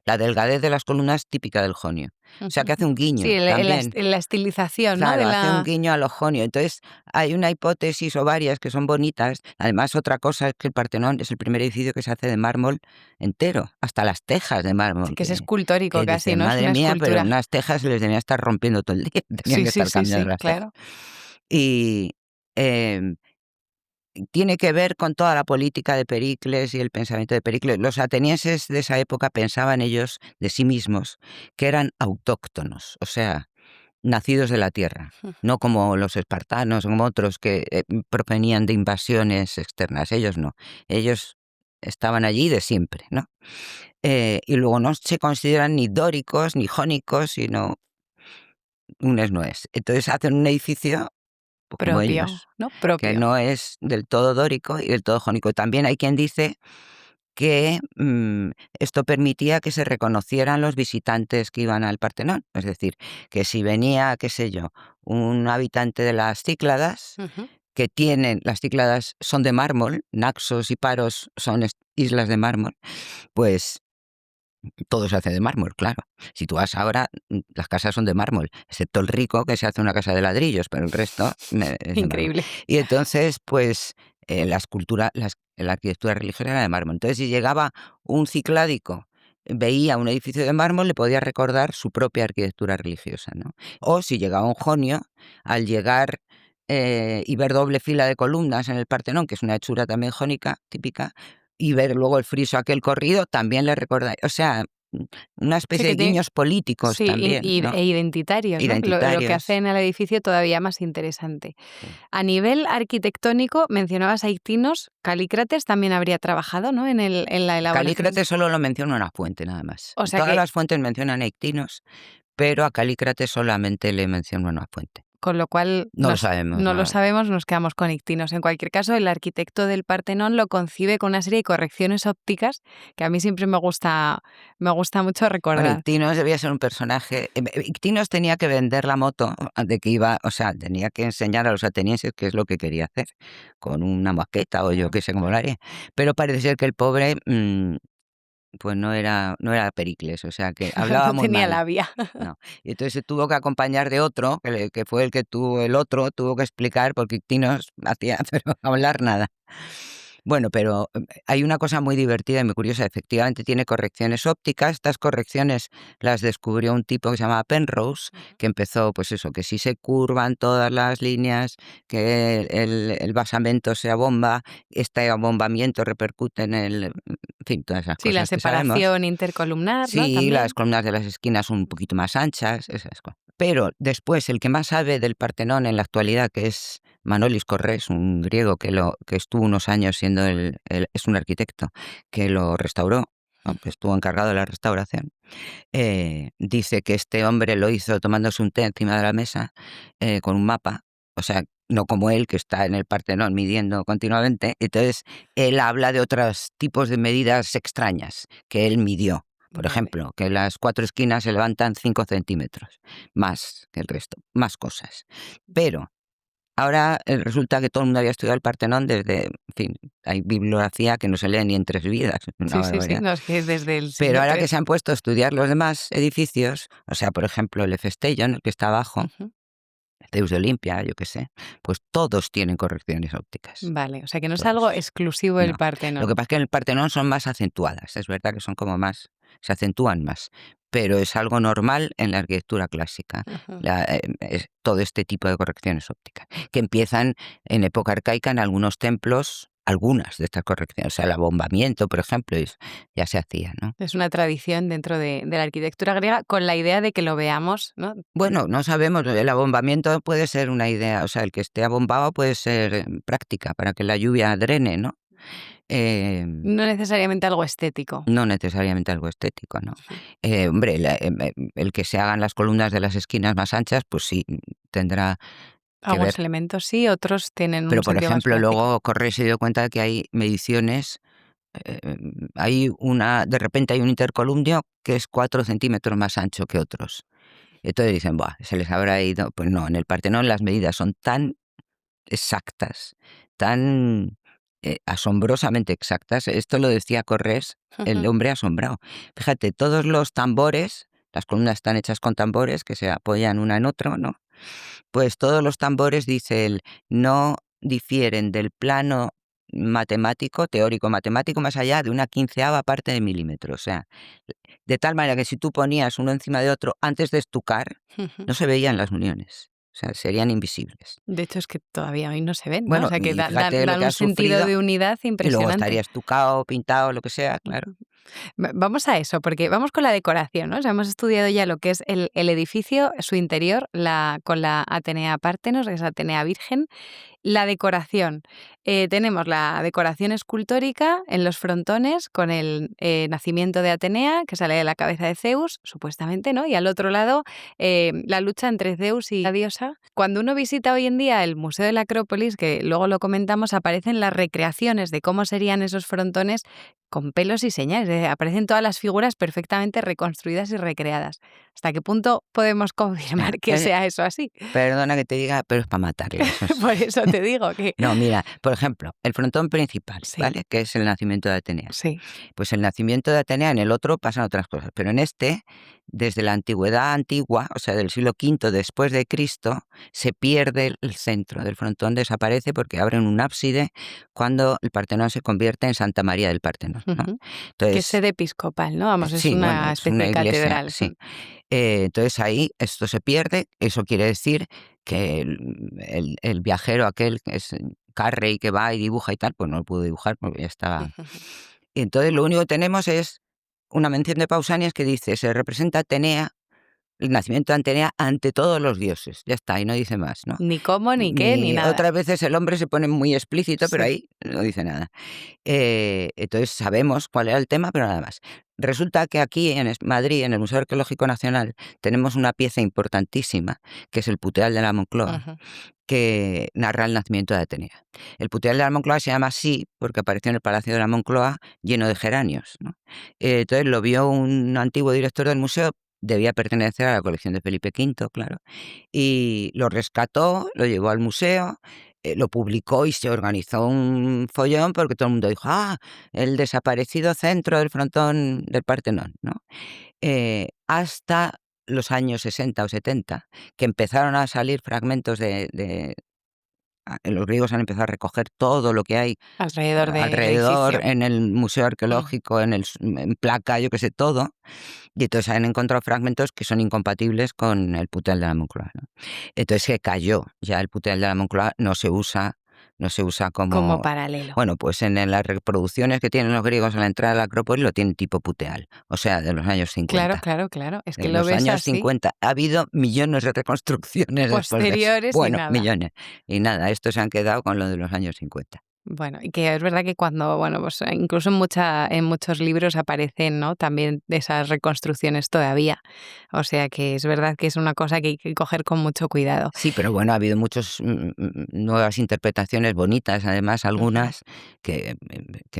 La delgadez de las columnas típica del jonio. O sea, que hace un Sí, guiño también. la estilización, ¿no? De Claro, hace un la... guiño a lo jonio. Entonces, hay una hipótesis o varias que son bonitas. Además, otra cosa es que el Partenón es el primer edificio que se hace de mármol entero, hasta las tejas de mármol, que es escultórico que casi, dicen, ¿no? Es madre una mía, pero escultura. unas tejas se les debían estar rompiendo todo el día, tenían Sí, que sí, estar sí, cambiando sí, las tejas. claro. Y em, tiene que ver con toda la política de Pericles y el pensamiento de Pericles. Los atenienses de esa época pensaban ellos de sí mismos que eran autóctonos, o sea, nacidos de la tierra, no como los espartanos o como otros que provenían de invasiones externas. Ellos no, ellos estaban allí de siempre, ¿no? Y luego no se consideran ni dóricos ni jónicos, sino un es no es. Entonces hacen un edificio pues, como Propio, ellos, ¿no? que Propio. no es del todo dórico y del todo jónico. También hay quien dice que esto permitía que se reconocieran los visitantes que iban al Partenón. Es decir, que si venía, qué sé yo, un habitante de las Cícladas, Ujú. las Cícladas son de mármol, Naxos y Paros son islas de mármol, pues todo se hace de mármol, claro. Si tú vas ahora, las casas son de mármol, excepto el rico que se hace una casa de ladrillos, pero el resto es de mármol. Increíble. Y entonces, pues, la arquitectura religiosa era de mármol. Entonces, si llegaba un cicládico, veía un edificio de mármol, le podía recordar su propia arquitectura religiosa, ¿no? O si llegaba un jonio, al llegar y ver doble fila de columnas en el Partenón, que es una hechura también jónica típica, y ver luego el friso aquel corrido, también le recuerda, o sea, una Sí, especie de que tiene... guiños políticos Sí, también, ¿no? e identitarios, ¿no? Lo que Identitarios. hacen al edificio todavía más interesante. Sí. A nivel arquitectónico, mencionabas a Ictinos, Calícrates también habría trabajado, ¿no? En la elaboración. Calícrates solo lo menciona una fuente, nada más. O sea Todas que, las fuentes mencionan a Ictinos, pero a Calícrates solamente le menciona una fuente. con lo cual No lo sabemos, no lo no. sabemos, nos quedamos con Ictinos. En cualquier caso, el arquitecto del Partenón lo concibe con una serie de correcciones ópticas que a mí siempre me gusta mucho Bueno, recordar. Ictinos debía ser un personaje. Ictinos tenía que vender la moto de que iba, o sea, tenía que enseñar a los atenienses qué es lo que quería hacer, con una maqueta o yo qué sé cómo lo haría. Pero parece ser que el pobre pues no era Pericles, o sea, que hablaba No muy tenía mal. labia. No. Y entonces se tuvo que acompañar de otro, que fue el que tuvo el otro, tuvo que explicar, porque Ictinos hacía, pero hablar nada. Bueno, pero hay una cosa muy divertida y muy curiosa. Efectivamente tiene correcciones ópticas. Estas correcciones las descubrió un tipo que se llamaba Penrose, que empezó, pues eso, que si se curvan todas las líneas, que el basamento se abomba, este abombamiento repercute en fin, todas esas Sí, la cosas que sabemos. separación intercolumnar, ¿no? Sí, las También. columnas de las esquinas son un poquito más anchas, esas cosas. Pero después, el que más sabe del Partenón en la actualidad, que es Manolis Korres, un griego que estuvo unos años siendo es un arquitecto, que lo restauró, ¿no? Que estuvo encargado de la restauración, dice que este hombre lo hizo tomándose un té encima de la mesa con un mapa, o sea, no como él, que está en el Partenón midiendo continuamente. Entonces, él habla de otros tipos de medidas extrañas que él midió. Por Vale. ejemplo, que las 4 esquinas se levantan 5 centímetros, más que el resto, más cosas. Pero ahora resulta que todo el mundo había estudiado el Partenón desde, en fin, hay bibliografía que no se lee ni en 3 vidas, una Sí, sí, sí. barbaridad. No, es que es desde el Pero siglo ahora que III. se han puesto a estudiar los demás edificios, o sea, por ejemplo, el Efestellon, el que está abajo, Ujú. Zeus de Olimpia, yo qué sé, pues todos tienen correcciones ópticas. Vale, o sea que no es Todos. algo exclusivo del No. Partenón. Lo que pasa es que en el Partenón son más acentuadas, es verdad que son como más, se acentúan más, pero es algo normal en la arquitectura clásica, Ujú. todo este tipo de correcciones ópticas, que empiezan en época arcaica en algunos templos, algunas de estas correcciones, o sea, el abombamiento, por ejemplo, ya se hacía, ¿no? Es una tradición dentro de la arquitectura griega con la idea de que lo veamos, ¿no? Bueno, no sabemos, el abombamiento puede ser una idea, o sea, el que esté abombado puede ser práctica para que la lluvia drene, ¿no? No necesariamente algo estético. No necesariamente algo estético, ¿no? Ujú. Hombre, el que se hagan las columnas de las esquinas más anchas, pues sí, tendrá que Algunos ver. elementos sí, otros tienen un Pero, por sentido más ejemplo, práctico. luego Corrés se dio cuenta de que hay mediciones, de repente hay un intercolumnio que es 4 centímetros más ancho que otros. Entonces dicen, buah, se les habrá ido. Pues no, en el Partenón las medidas son tan exactas, tan asombrosamente exactas. Esto lo decía Corrés, el Ujú. hombre asombrado. Fíjate, todos los tambores, las columnas están hechas con tambores que se apoyan una en otro, ¿no? Pues todos los tambores, dice él, no difieren del plano matemático, teórico matemático, más allá de una 1/15ª parte de milímetro. O sea, de tal manera que si tú ponías uno encima de otro antes de estucar, Ujú. no se veían las uniones. O sea, serían invisibles. De hecho, es que todavía hoy no se ven, ¿no? O Bueno, sea, que y fíjate lo dan que un ha sentido sufrido, de unidad y luego estaría impresionante. estucado, pintado, lo que sea, claro. Ujú. Vamos a eso, porque vamos con la decoración, ¿no? O sea, hemos estudiado ya lo que es el edificio, su interior, con la Atenea Partenos, que es Atenea Virgen. La decoración. Tenemos la decoración escultórica en los frontones con el nacimiento de Atenea, que sale de la cabeza de Zeus, supuestamente, ¿no? Y al otro lado, la lucha entre Zeus y la diosa. Cuando uno visita hoy en día el Museo de la Acrópolis, que luego lo comentamos, aparecen las recreaciones de cómo serían esos frontones con pelos y señales. Aparecen todas las figuras perfectamente reconstruidas y recreadas. ¿Hasta qué punto podemos Mira, confirmar que sea eso así? perdona que te diga, pero es para matarle. Por eso te digo que No, mira, por ejemplo, el frontón principal, sí, ¿vale? Que es el nacimiento de Atenea. sí. Pues el nacimiento de Atenea, en el otro pasan otras cosas, pero en este, desde la antigüedad antigua, o sea, del siglo V después de Cristo, se pierde el centro del frontón, desaparece porque abren un ábside cuando el Partenón se convierte en Santa María del Partenón, ¿no? Ujú. Que es Entonces, sede episcopal, ¿no? Vamos, es sí, bueno, una es especie una de iglesia, catedral. sí. Entonces ahí esto se pierde, eso quiere decir que el viajero aquel que es Carrey que va y dibuja y tal, pues no lo pudo dibujar porque ya estaba. Y entonces lo único que tenemos es una mención de Pausanias que dice, se representa a Atenea, el nacimiento de Atenea ante todos los dioses. Ya está, y no dice más, ¿no? Ni cómo, ni qué, ni Ni nada. otras veces el hombre se pone muy explícito, pero Sí. ahí no dice nada. Entonces sabemos cuál era el tema, pero nada más. Resulta que aquí en Madrid, en el Museo Arqueológico Nacional, tenemos una pieza importantísima, que es el Puteal de la Moncloa, Ujú. que narra el nacimiento de Atenea. El Puteal de la Moncloa se llama así porque apareció en el Palacio de la Moncloa lleno de geranios, ¿no? Entonces lo vio un antiguo director del museo, debía pertenecer a la colección de Felipe V, claro, y lo rescató, lo llevó al museo, lo publicó y se organizó un follón porque todo el mundo dijo, el desaparecido centro del frontón del Partenón, ¿no? Hasta los años 60 o 70, que empezaron a salir fragmentos los griegos han empezado a recoger todo lo que hay Alrededor del alrededor edificio. en el museo Mm. arqueológico, en placa, yo qué sé, todo. Y entonces han encontrado fragmentos que son incompatibles con el Puteal de la Moncloa, ¿no? Entonces se cayó, ya el Puteal de la Moncloa no se usa Como como. paralelo. Bueno, pues en las reproducciones que tienen los griegos a la entrada de la Acrópolis lo tienen tipo Puteal, o sea, de los años Claro, 50. claro, claro. Es que En lo los ves años así, 50 ha habido millones de reconstrucciones después de eso. posteriores y Bueno, nada. millones. Y nada, estos se han quedado con lo de los años 50. Bueno, y que es verdad que cuando, bueno, pues incluso en muchos libros aparecen, ¿no? También esas reconstrucciones todavía. O sea que es verdad que es una cosa que hay que coger con mucho cuidado. Sí, pero bueno, ha habido muchas nuevas interpretaciones bonitas, además Ujú. algunas que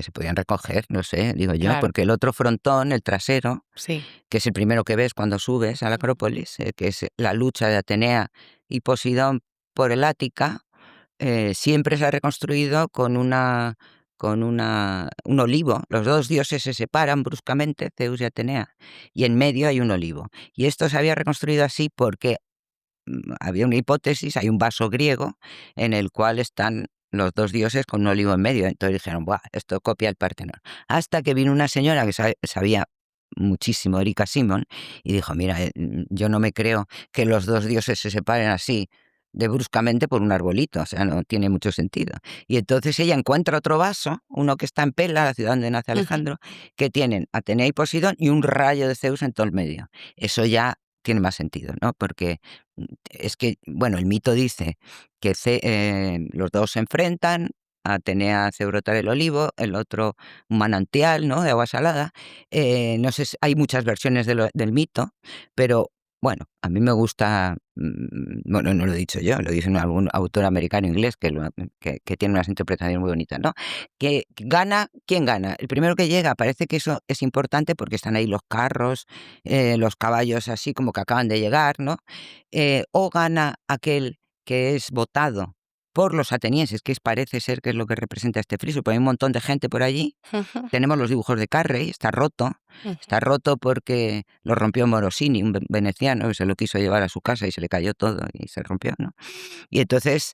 se podían recoger, no sé, digo yo, Claro, porque el otro frontón, el trasero, sí. que es el primero que ves cuando subes a la Acrópolis, que es la lucha de Atenea y Posidón por el Ática, siempre se ha reconstruido con un olivo. Los dos dioses se separan bruscamente, Zeus y Atenea, y en medio hay un olivo. Y esto se había reconstruido así porque había una hipótesis, hay un vaso griego en el cual están los dos dioses con un olivo en medio. Entonces dijeron, buah, esto copia el Partenón. Hasta que vino una señora que sabía muchísimo, Erika Simon, y dijo, mira, yo no me creo que los dos dioses se separen así de bruscamente por un arbolito, o sea, no tiene mucho sentido. Y entonces ella encuentra otro vaso, uno que está en Pela, la ciudad donde nace Alejandro, que tienen Atenea y Poseidón y un rayo de Zeus en todo el medio. Eso ya tiene más sentido, ¿no? Porque es que, bueno, el mito dice que los dos se enfrentan, Atenea hace brotar el olivo, el otro un manantial, ¿no?, de agua salada. No sé, hay muchas versiones del mito, pero bueno, a mí me gusta, bueno, no lo he dicho yo, lo dice algún autor americano inglés que tiene unas interpretaciones muy bonitas, ¿no? Que gana, ¿quién gana? El primero que llega. Parece que eso es importante porque están ahí los carros, los caballos así como que acaban de llegar, ¿no? O gana aquel que es votado por los atenienses, que parece ser que es lo que representa este friso, porque hay un montón de gente por allí. Tenemos los dibujos de Carrey, está roto porque lo rompió Morosini, un veneciano, que se lo quiso llevar a su casa y se le cayó todo y se rompió, ¿no? Y entonces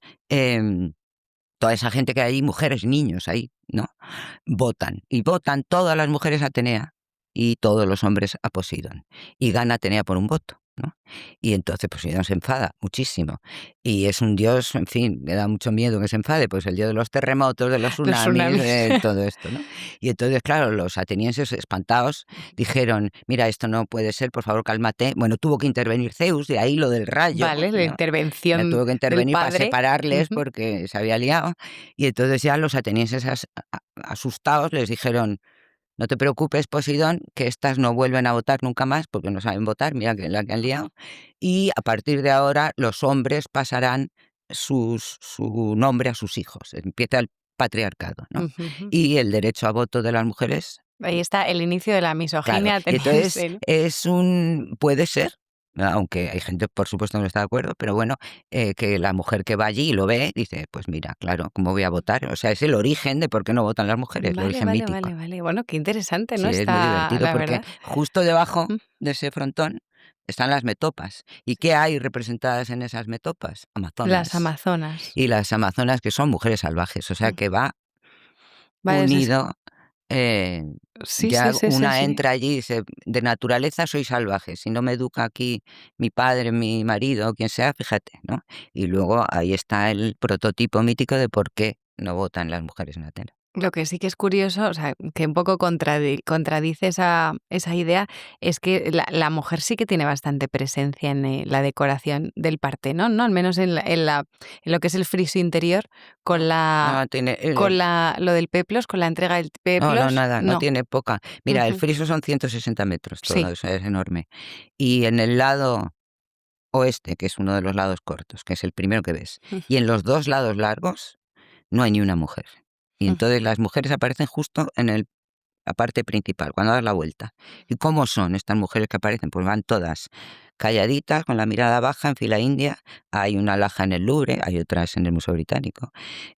toda esa gente que hay ahí, mujeres, niños ahí, ¿no?, votan, y votan todas las mujeres a Atenea y todos los hombres a Poseidón, y gana Atenea por un voto, ¿no? Y entonces Poseidón se enfada muchísimo, y es un dios, en fin, le da mucho miedo que se enfade, pues el dios de los terremotos, de los tsunamis, de todo esto, ¿no? Y entonces, claro, los atenienses, espantados, dijeron, mira, esto no puede ser, por favor, cálmate. Bueno, tuvo que intervenir Zeus, de ahí lo del rayo. Vale, la intervención tuvo que intervenir del para padre. separarles porque se había liado. Y entonces ya los atenienses asustados les dijeron, no te preocupes, Poseidón, que estas no vuelven a votar nunca más porque no saben votar, mira que la que han liado. Y a partir de ahora los hombres pasarán su nombre a sus hijos. Empieza el patriarcado, ¿no? Y el derecho a voto de las mujeres. Ahí está el inicio de la misoginia ateniense, ¿no? Entonces puede ser, aunque hay gente, por supuesto, que no está de acuerdo, pero bueno, que la mujer que va allí y lo ve, dice, pues mira, claro, ¿cómo voy a votar? O sea, es el origen de por qué no votan las mujeres, el origen mítico. Vale. Bueno, qué interesante, ¿no? Sí, es muy divertido la porque verdad. justo debajo de ese frontón están las metopas. ¿Y qué hay representadas en esas metopas? Amazonas. Las amazonas. Y las amazonas, que son mujeres salvajes, o sea, que va Vale, unido. Sí, Ya sí. una entra allí y dice, de naturaleza soy salvaje, si no me educa aquí mi padre, mi marido o quien sea, fíjate, ¿no? Y luego ahí está el prototipo mítico de por qué no votan las mujeres en Atenas. Lo que sí que es curioso, o sea, que un poco contradice esa idea, es que la mujer sí que tiene bastante presencia en la decoración del Partenón, ¿no? Al menos en lo que es el friso interior, con lo del peplos, con la entrega del peplos. No, nada, no tiene poca. Mira, el friso son 160 metros, todo Sí. eso es enorme. Y en el lado oeste, que es uno de los lados cortos, que es el primero que ves, y en los dos lados largos no hay ni una mujer. Y entonces las mujeres aparecen justo en la parte principal, cuando das la vuelta. ¿Y cómo son estas mujeres que aparecen? Pues van todas calladitas, con la mirada baja, en fila india. Hay una alhaja en el Louvre, hay otras en el Museo Británico,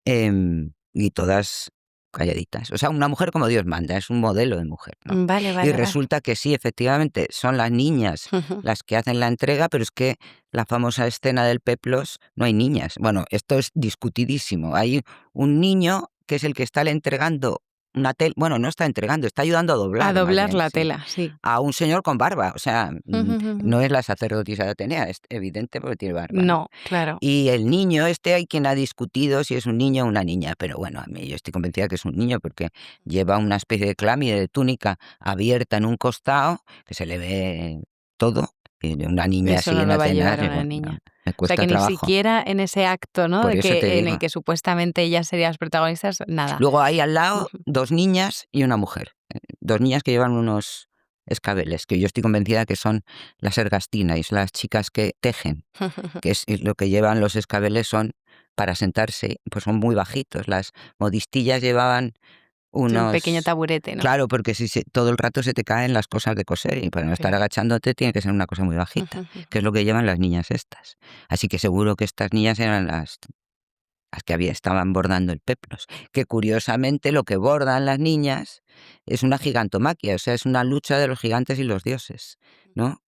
y todas calladitas. O sea, una mujer como Dios manda, es un modelo de mujer, ¿no? Vale. Y resulta que sí, efectivamente, son las niñas las que hacen la entrega, pero es que la famosa escena del peplos, no hay niñas. Bueno, esto es discutidísimo. Hay un niño que es el que está entregando una tela, bueno, no está entregando, está ayudando a doblar. A doblar más bien, la sí, tela, sí. a un señor con barba, o sea, no es la sacerdotisa de Atenea, es evidente porque tiene barba. No, claro. Y el niño hay quien ha discutido si es un niño o una niña, pero bueno, a mí yo estoy convencida que es un niño porque lleva una especie de clámide, de túnica abierta en un costado, que se le ve todo, y una niña Eso así no en lo va a Atenas, llevar una bueno, niña. me O cuesta sea, que trabajo. ni siquiera en ese acto, ¿no? Por En eso te el digo. que supuestamente ellas serían las protagonistas, nada. Luego hay al lado dos niñas y una mujer. Dos niñas que llevan unos escabeles, que yo estoy convencida que son las ergastinais, las chicas que tejen, que es lo que llevan los escabeles son para sentarse, pues son muy bajitos. Las modistillas llevaban Un pequeño taburete, ¿no? Claro, porque si todo el rato se te caen las cosas de coser y para no estar agachándote tiene que ser una cosa muy bajita, que es lo que llevan las niñas estas. Así que seguro que estas niñas eran las que estaban bordando el peplos, que curiosamente lo que bordan las niñas es una gigantomaquia, o sea, es una lucha de los gigantes y los dioses, ¿no?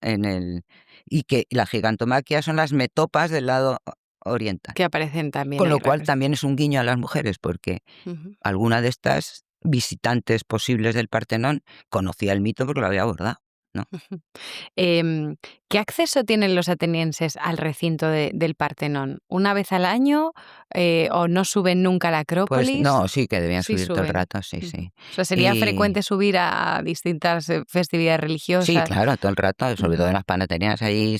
Y que la gigantomaquia son las metopas del lado oriental. Que aparecen también Con ahí lo cual representadas. también es un guiño a las mujeres, porque alguna de estas visitantes posibles del Partenón conocía el mito porque lo había bordado, ¿no? ¿Qué acceso tienen los atenienses al recinto del Partenón? ¿Una vez al año o no suben nunca a la Pues Acrópolis? no, sí, que debían Sí subir todo el suben. rato, sí, sí. O sea, sería Y frecuente subir a distintas festividades sí, religiosas. claro, todo el rato, sobre todo en las Panateneas, allí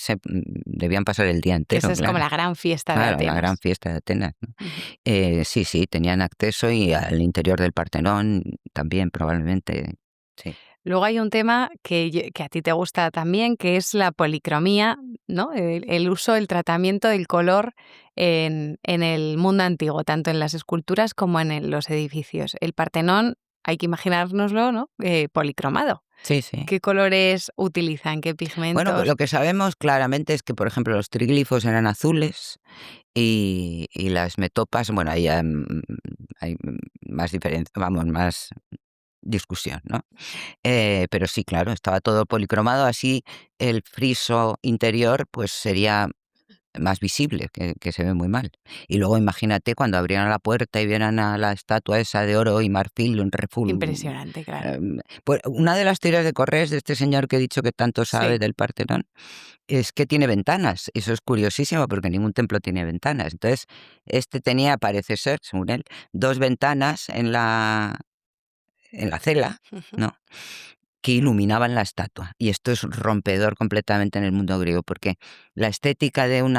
debían pasar el día Que entero, esa es como claro. la gran fiesta de Claro, Atenas. la gran fiesta de Atenas, ¿no? Sí, tenían acceso y al interior del Partenón también, probablemente, sí. Luego hay un tema que a ti te gusta también, que es la policromía, ¿no? El uso, el tratamiento del color en el mundo antiguo, tanto en las esculturas como en los edificios. El Partenón, hay que imaginárnoslo, ¿no? Policromado. Sí, sí. ¿Qué colores utilizan? ¿Qué Bueno, pigmentos? lo que sabemos claramente es que, por ejemplo, los triglifos eran azules y las metopas, bueno, ahí hay más diferencia, vamos, más discusión, ¿no? Pero sí, claro, estaba todo policromado, así el friso interior pues sería más visible, que se ve muy mal. Y luego imagínate cuando abrieran la puerta y vieran a la estatua esa de oro y marfil, un reful. Impresionante, claro. Pues una de las teorías de Corrés de este señor que he dicho que tanto sabe Sí. del Partenón es que tiene ventanas. Eso es curiosísimo porque ningún templo tiene ventanas. Entonces, este tenía, parece ser, según él, 2 ventanas en la cela, ¿no? Que iluminaban la estatua. Y esto es rompedor completamente en el mundo griego, porque la estética de un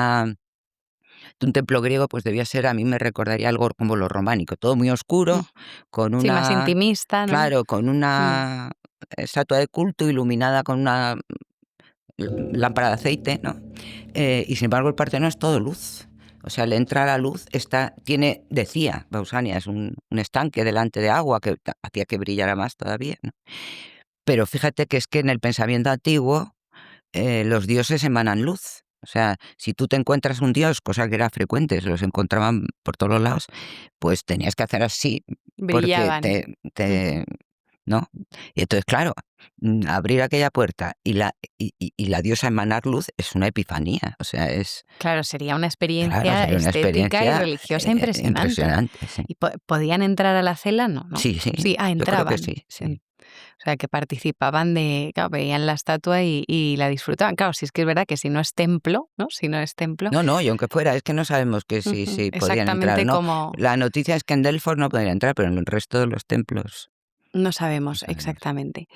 templo griego pues debía ser, a mí me recordaría algo como lo románico, todo muy oscuro, con Sí, más una, intimista, ¿no? claro, con una estatua de culto iluminada con una lámpara de aceite, ¿no? Y sin embargo el Partenón es todo luz. O sea, le entra la luz, decía Pausanias, un estanque delante de agua que hacía que brillara más todavía, ¿no? Pero fíjate que es que en el pensamiento antiguo los dioses emanan luz. O sea, si tú te encuentras un dios, cosa que era frecuente, se los encontraban por todos los lados, pues tenías que hacer así porque Brillaban. ¿no? Y entonces, claro, abrir aquella puerta y la diosa emanar luz es una epifanía. O sea, Claro, sería una claro, experiencia sería una estética y experiencia religiosa impresionante. impresionante. Sí. ¿Y podían entrar a la cela? No, ¿no? Sí, sí, Sí, yo creo entraban. que sí, sí. O sea, que participaban claro, veían la estatua y la disfrutaban. Claro, si es que es verdad que si no es templo, ¿no? Si no es templo. No, y aunque fuera, es que no sabemos que si podían entrar, Exactamente ¿no? como. La noticia es que en Delfos no podían entrar, pero en el resto de los templos No no sabemos sabemos. exactamente.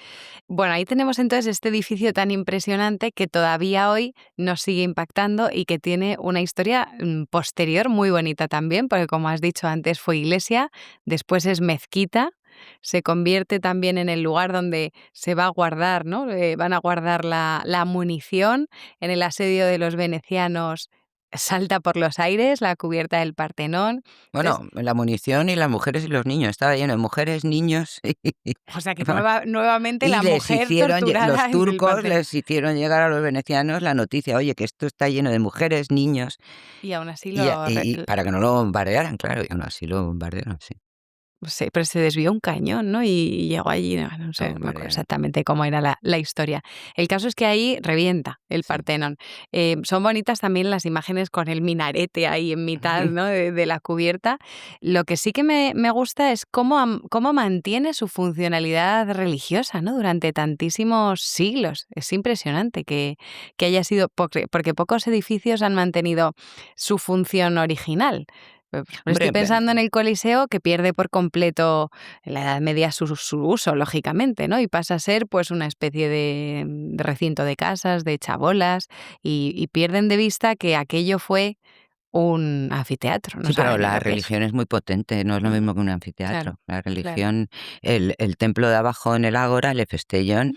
Bueno, ahí tenemos entonces este edificio tan impresionante que todavía hoy nos sigue impactando y que tiene una historia posterior muy bonita también, porque como has dicho antes fue iglesia, después es mezquita, se convierte también en el lugar donde se va a guardar, ¿no? Van a guardar la munición. En el asedio de los venecianos salta por los aires la cubierta del Partenón. Entonces, Bueno, la munición y las mujeres y los niños, estaba lleno de mujeres, niños o sea que nuevamente y la mujer torturada los en el turcos Partenón. les hicieron llegar a los venecianos la noticia, oye, que esto está lleno de mujeres, niños, Y aún así y para que no lo bombardearan, claro, y aún así lo bombardearon, sí. sí, pero se desvió un cañón, ¿no? Y llegó allí, no sé, Lo no me acuerdo bombardearon. exactamente cómo era la historia. El caso es que ahí revienta el Sí. Partenón. Son bonitas también las imágenes con el minarete ahí en mitad, ¿no? de la cubierta. Lo que sí que me gusta es cómo mantiene su funcionalidad religiosa, ¿no? Durante tantísimos siglos. Es impresionante que haya sido, porque pocos edificios han mantenido su función original. Estoy Hombre, pensando en el Coliseo, que pierde por completo en la Edad Media su uso, lógicamente, ¿no? Y pasa a ser pues una especie de recinto de casas, de chabolas, y pierden de vista que aquello fue un anfiteatro, no sí, pero saben ni la lo que es. religión es muy potente, no es lo mismo que un anfiteatro. Claro, La claro. religión, el templo de abajo en el Ágora, el Hefesteion,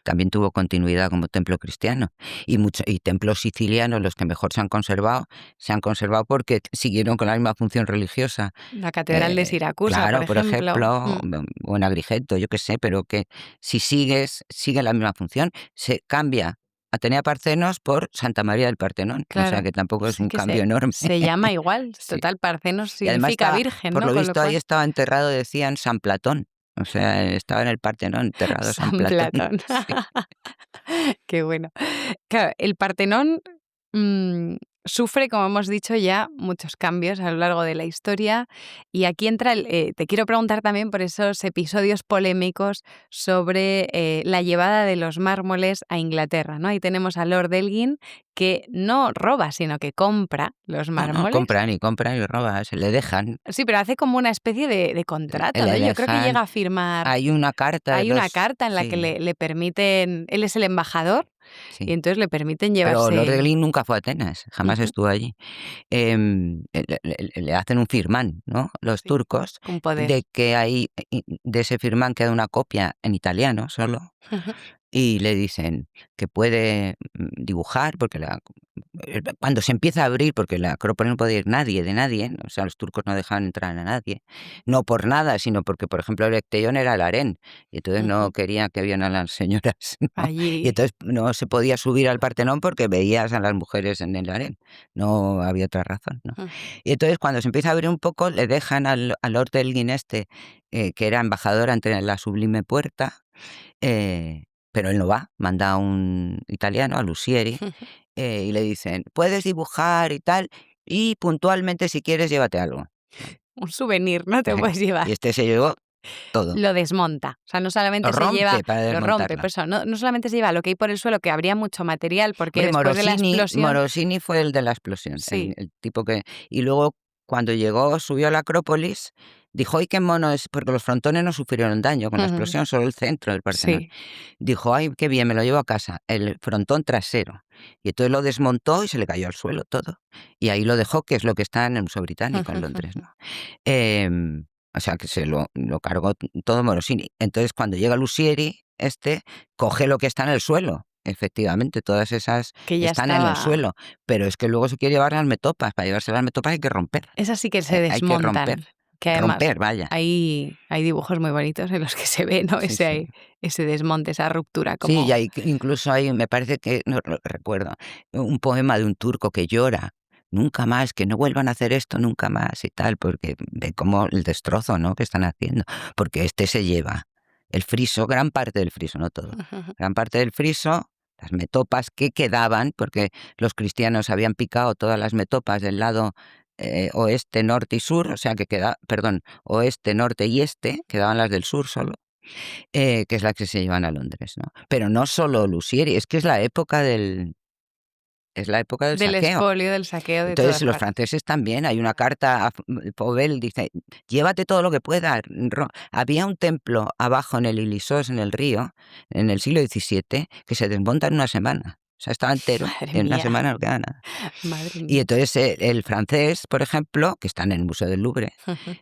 también tuvo continuidad como templo cristiano. Y templos sicilianos, los que mejor se han conservado porque siguieron con la misma función religiosa. La Catedral de Siracusa, Claro, por por ejemplo. ejemplo, o en Agrigento, yo qué sé, pero que si sigue la misma función, se cambia Atenea Parcenos por Santa María del Partenón. O sea Claro. que tampoco es Sí un que cambio enorme. se llama igual. Sí. Total, Parcenos Y además significa estaba, virgen, por ¿no? lo Con lo visto, ahí cual, estaba enterrado, decían, San Platón. O sea, estaba en el Partenón enterrado San San Platón. Platón. Sí. Qué bueno. Claro, el Partenón sufre, como hemos dicho ya, muchos cambios a lo largo de la historia. Y aquí entra te quiero preguntar también por esos episodios polémicos sobre la llevada de los mármoles a Inglaterra, ¿no? Ahí tenemos a Lord Elgin, que no roba, sino que compra los No, mármoles. compran y roban, se le dejan. Sí, pero hace como una especie de contrato, ¿no? Le Yo creo que dejan. llega a firmar. Hay una carta de Hay una los. carta en la que Sí, le permiten. Él es el embajador y sí. entonces le permiten Pero Lord llevarse. Elgin nunca fue a Atenas, jamás Ujú, estuvo allí. Le hacen un firmán, ¿no? Los sí, turcos, con poder. de que de ese firmán queda una copia en italiano solo, Ujú, y le dicen que puede dibujar, porque cuando se empieza a abrir, porque la Acrópolis no puede ir nadie, de nadie, o sea, los turcos no dejaban entrar a nadie, no por nada, sino porque, por ejemplo, el Ectellón era el harén, y entonces no ujú. querían que vieran a las señoras, ¿no? Y Allí. entonces no se podía subir al Partenón porque veías a las mujeres en el harén, no había otra razón, ¿no? Ujú. Y entonces cuando se empieza a abrir un poco, le dejan al Lord Elgin que era embajador ante la Sublime Puerta, eh, pero él no va, manda a un italiano, a Lucieri, y le dicen, puedes dibujar y tal, y puntualmente si quieres llévate algo. Bueno, Un souvenir, ¿no? Te puedes llevar. y se llevó todo, Lo desmonta. O sea, no lo solamente se lleva, rompe para lo rompe, desmontarla. pero eso, no solamente se lleva lo que hay por el suelo, que habría mucho material, porque Hombre, después de la explosión. Morosini fue el de la explosión, Sí. el tipo que. Y luego, cuando llegó, subió a la Acrópolis, dijo, ¡ay, qué mono es! Porque los frontones no sufrieron daño con la Ujú. explosión, solo el centro del Partenón. Sí. Dijo, ¡ay, qué bien! Me lo llevo a casa, el frontón trasero. Y entonces lo desmontó y se le cayó al suelo todo. Y ahí lo dejó, que es lo que está en el Museo Británico en Londres, ¿no? O sea, que se lo cargó todo Morosini. Entonces, cuando llega Lucieri, coge lo que está en el suelo. Efectivamente, todas esas Que ya están en el estaba. suelo. Pero es que luego se quiere llevar las metopas. Para llevarse las metopas hay que romper. Esas sí que se Hay que romper. desmontan. Que además Vaya. hay dibujos muy bonitos en los que se ve, ¿no? Sí, sí. Ese desmonte, esa ruptura, Sí, y como. incluso hay, me parece que, no lo recuerdo, un poema de un turco que llora. Nunca más, que no vuelvan a hacer esto nunca más y tal, porque ve como el destrozo, ¿no?, que están haciendo. Porque se lleva el friso, gran parte del friso, no todo, gran parte del friso, las metopas que quedaban, porque los cristianos habían picado todas las metopas del lado oeste, norte y sur, o sea que oeste, norte y este, quedaban las del sur solo. Que es la que se llevan a Londres, ¿no? Pero no solo Lucieri, es que es la época del Del saqueo. expolio, del saqueo de Entonces todas los partes. franceses también, hay una carta, Pobel dice, llévate todo lo que puedas. Había un templo abajo en el Ilisos, en el río, en el siglo XVII, que se desmonta en una semana. O sea, estaba entero, Madre en una mía, semana no queda nada. madre Y mía. entonces el francés, por ejemplo, que está en el Museo del Louvre,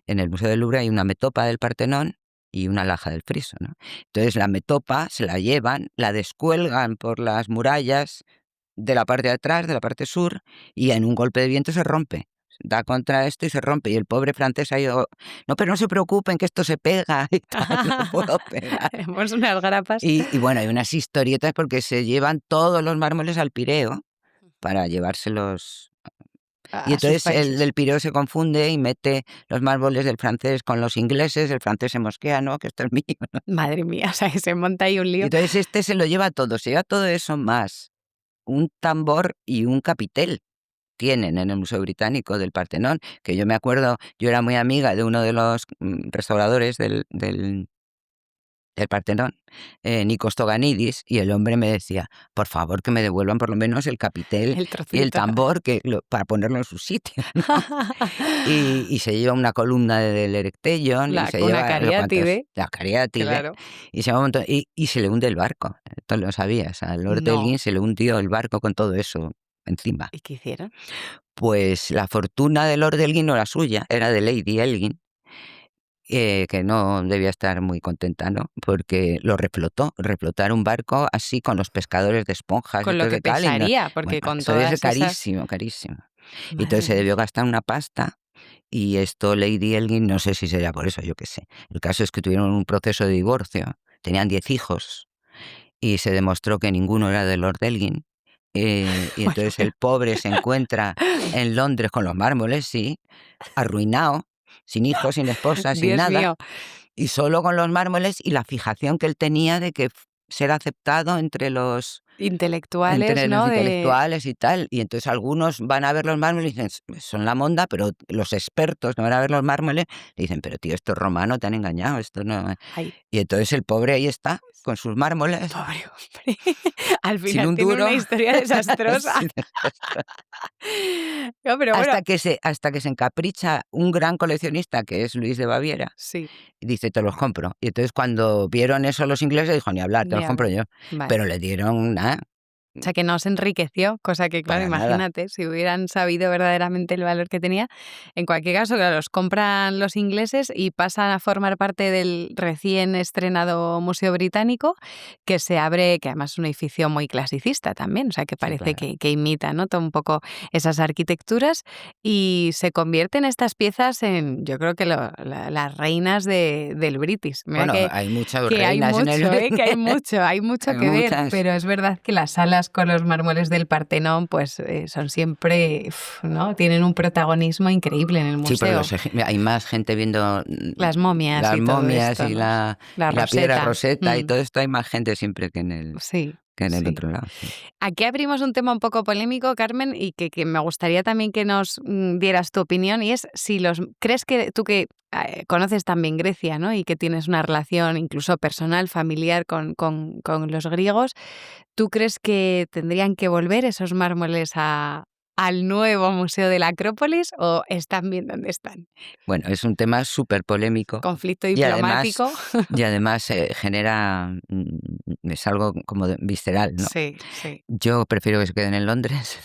en el Museo del Louvre hay una metopa del Partenón y una laja del friso, ¿no? Entonces la metopa se la llevan, la descuelgan por las murallas de la parte de atrás, de la parte sur, y en un golpe de viento se rompe. Da contra esto y se rompe. Y el pobre francés ha ido, no, pero no se preocupen que esto se pega y tal, no puedo pegar. Tenemos unas grapas. Y bueno, hay unas historietas porque se llevan todos los mármoles al Pireo para llevárselos. Y A sus entonces el países. del Pireo se confunde y mete los mármoles del francés con los ingleses, el francés se mosquea, no, que esto es mío, ¿no? Madre mía, o sea, que se monta ahí un Y lío. entonces se lo lleva todo, se lleva todo eso más un tambor y un capitel. Tienen en el Museo Británico del Partenón, que yo me acuerdo, yo era muy amiga de uno de los restauradores del Partenón, Nikos Toganidis, y el hombre me decía, por favor, que me devuelvan por lo menos el capitel El y el trocito. tambor para ponerlo en su sitio, ¿no? Y se lleva una columna del Erectellón, y se Una lleva cariátide, la cariátide, claro. y se lleva un montón, y se le hunde el barco. Esto lo sabías, al Lord No. Elgin se le hundió el barco con todo eso encima. ¿Y qué hicieron? Pues la fortuna de Lord Elgin no era suya, era de Lady Elgin, que no debía estar muy contenta, ¿no? Porque lo reflotar un barco así con los pescadores de esponjas, Con lo estos que de Calais, ¿no? pesaría, porque Bueno, con eso debe ser todas esas. carísimo, carísimo. Y Madre entonces se debió mía. gastar una pasta, y esto Lady Elgin, no sé si sería por eso, yo qué sé. El caso es que tuvieron un proceso de divorcio, tenían 10 hijos, y se demostró que ninguno era de Lord Elgin. Y Bueno, entonces el pobre se encuentra en Londres con los mármoles, sí, arruinado, sin hijos, sin esposa, sin Dios nada, mío, y solo con los mármoles y la fijación que él tenía de que ser aceptado intelectuales, entre los ¿no? De intelectuales y tal. Y entonces algunos van a ver los mármoles y dicen, son la monda, pero los expertos que van a ver los mármoles dicen, pero tío, esto es romano, te han engañado, esto no. ay, Y entonces el pobre ahí está, con sus mármoles, pobre hombre. Al sin final un tiene duro. una historia desastrosa. sin desastre. No, pero bueno, Hasta que se encapricha un gran coleccionista que es Luis de Baviera sí, y dice, te los compro. Y entonces cuando vieron eso los ingleses, dijo, ni hablar, te ni los compro hablar. yo. Vale. Pero le dieron nada, O sea, que no se enriqueció, cosa que, claro, para nada. imagínate, si hubieran sabido verdaderamente el valor que tenía. En cualquier caso, claro, los compran los ingleses y pasan a formar parte del recién estrenado Museo Británico, que se abre, que además es un edificio muy clasicista también, o sea, que Sí, parece claro. que imita, ¿no? Todo un poco esas arquitecturas y se convierten estas piezas en, yo creo que las reinas del British. Mira Bueno, hay muchas que hay reinas en el... mucho, que hay mucho hay que ver, muchas. pero es verdad que las salas con los mármoles del Partenón pues son siempre, ¿no? Tienen un protagonismo increíble en el Sí, pero museo. hay más gente viendo Las momias las y todo momias esto, y ¿no? la, La y la piedra Roseta. roseta y todo esto, hay más gente siempre Sí, que en el sí. otro lado. Sí. Aquí abrimos un tema un poco polémico, Carmen, y que me gustaría también que nos dieras tu opinión, y es si crees que tú que conoces también Grecia, ¿no? Y que tienes una relación incluso personal, familiar con los griegos, ¿tú crees que tendrían que volver esos mármoles al nuevo Museo de la Acrópolis o están bien donde están? Bueno, es un tema súper polémico Conflicto y además, diplomático. genera, es algo como visceral, ¿no? Sí, sí. Yo prefiero que se queden en Londres,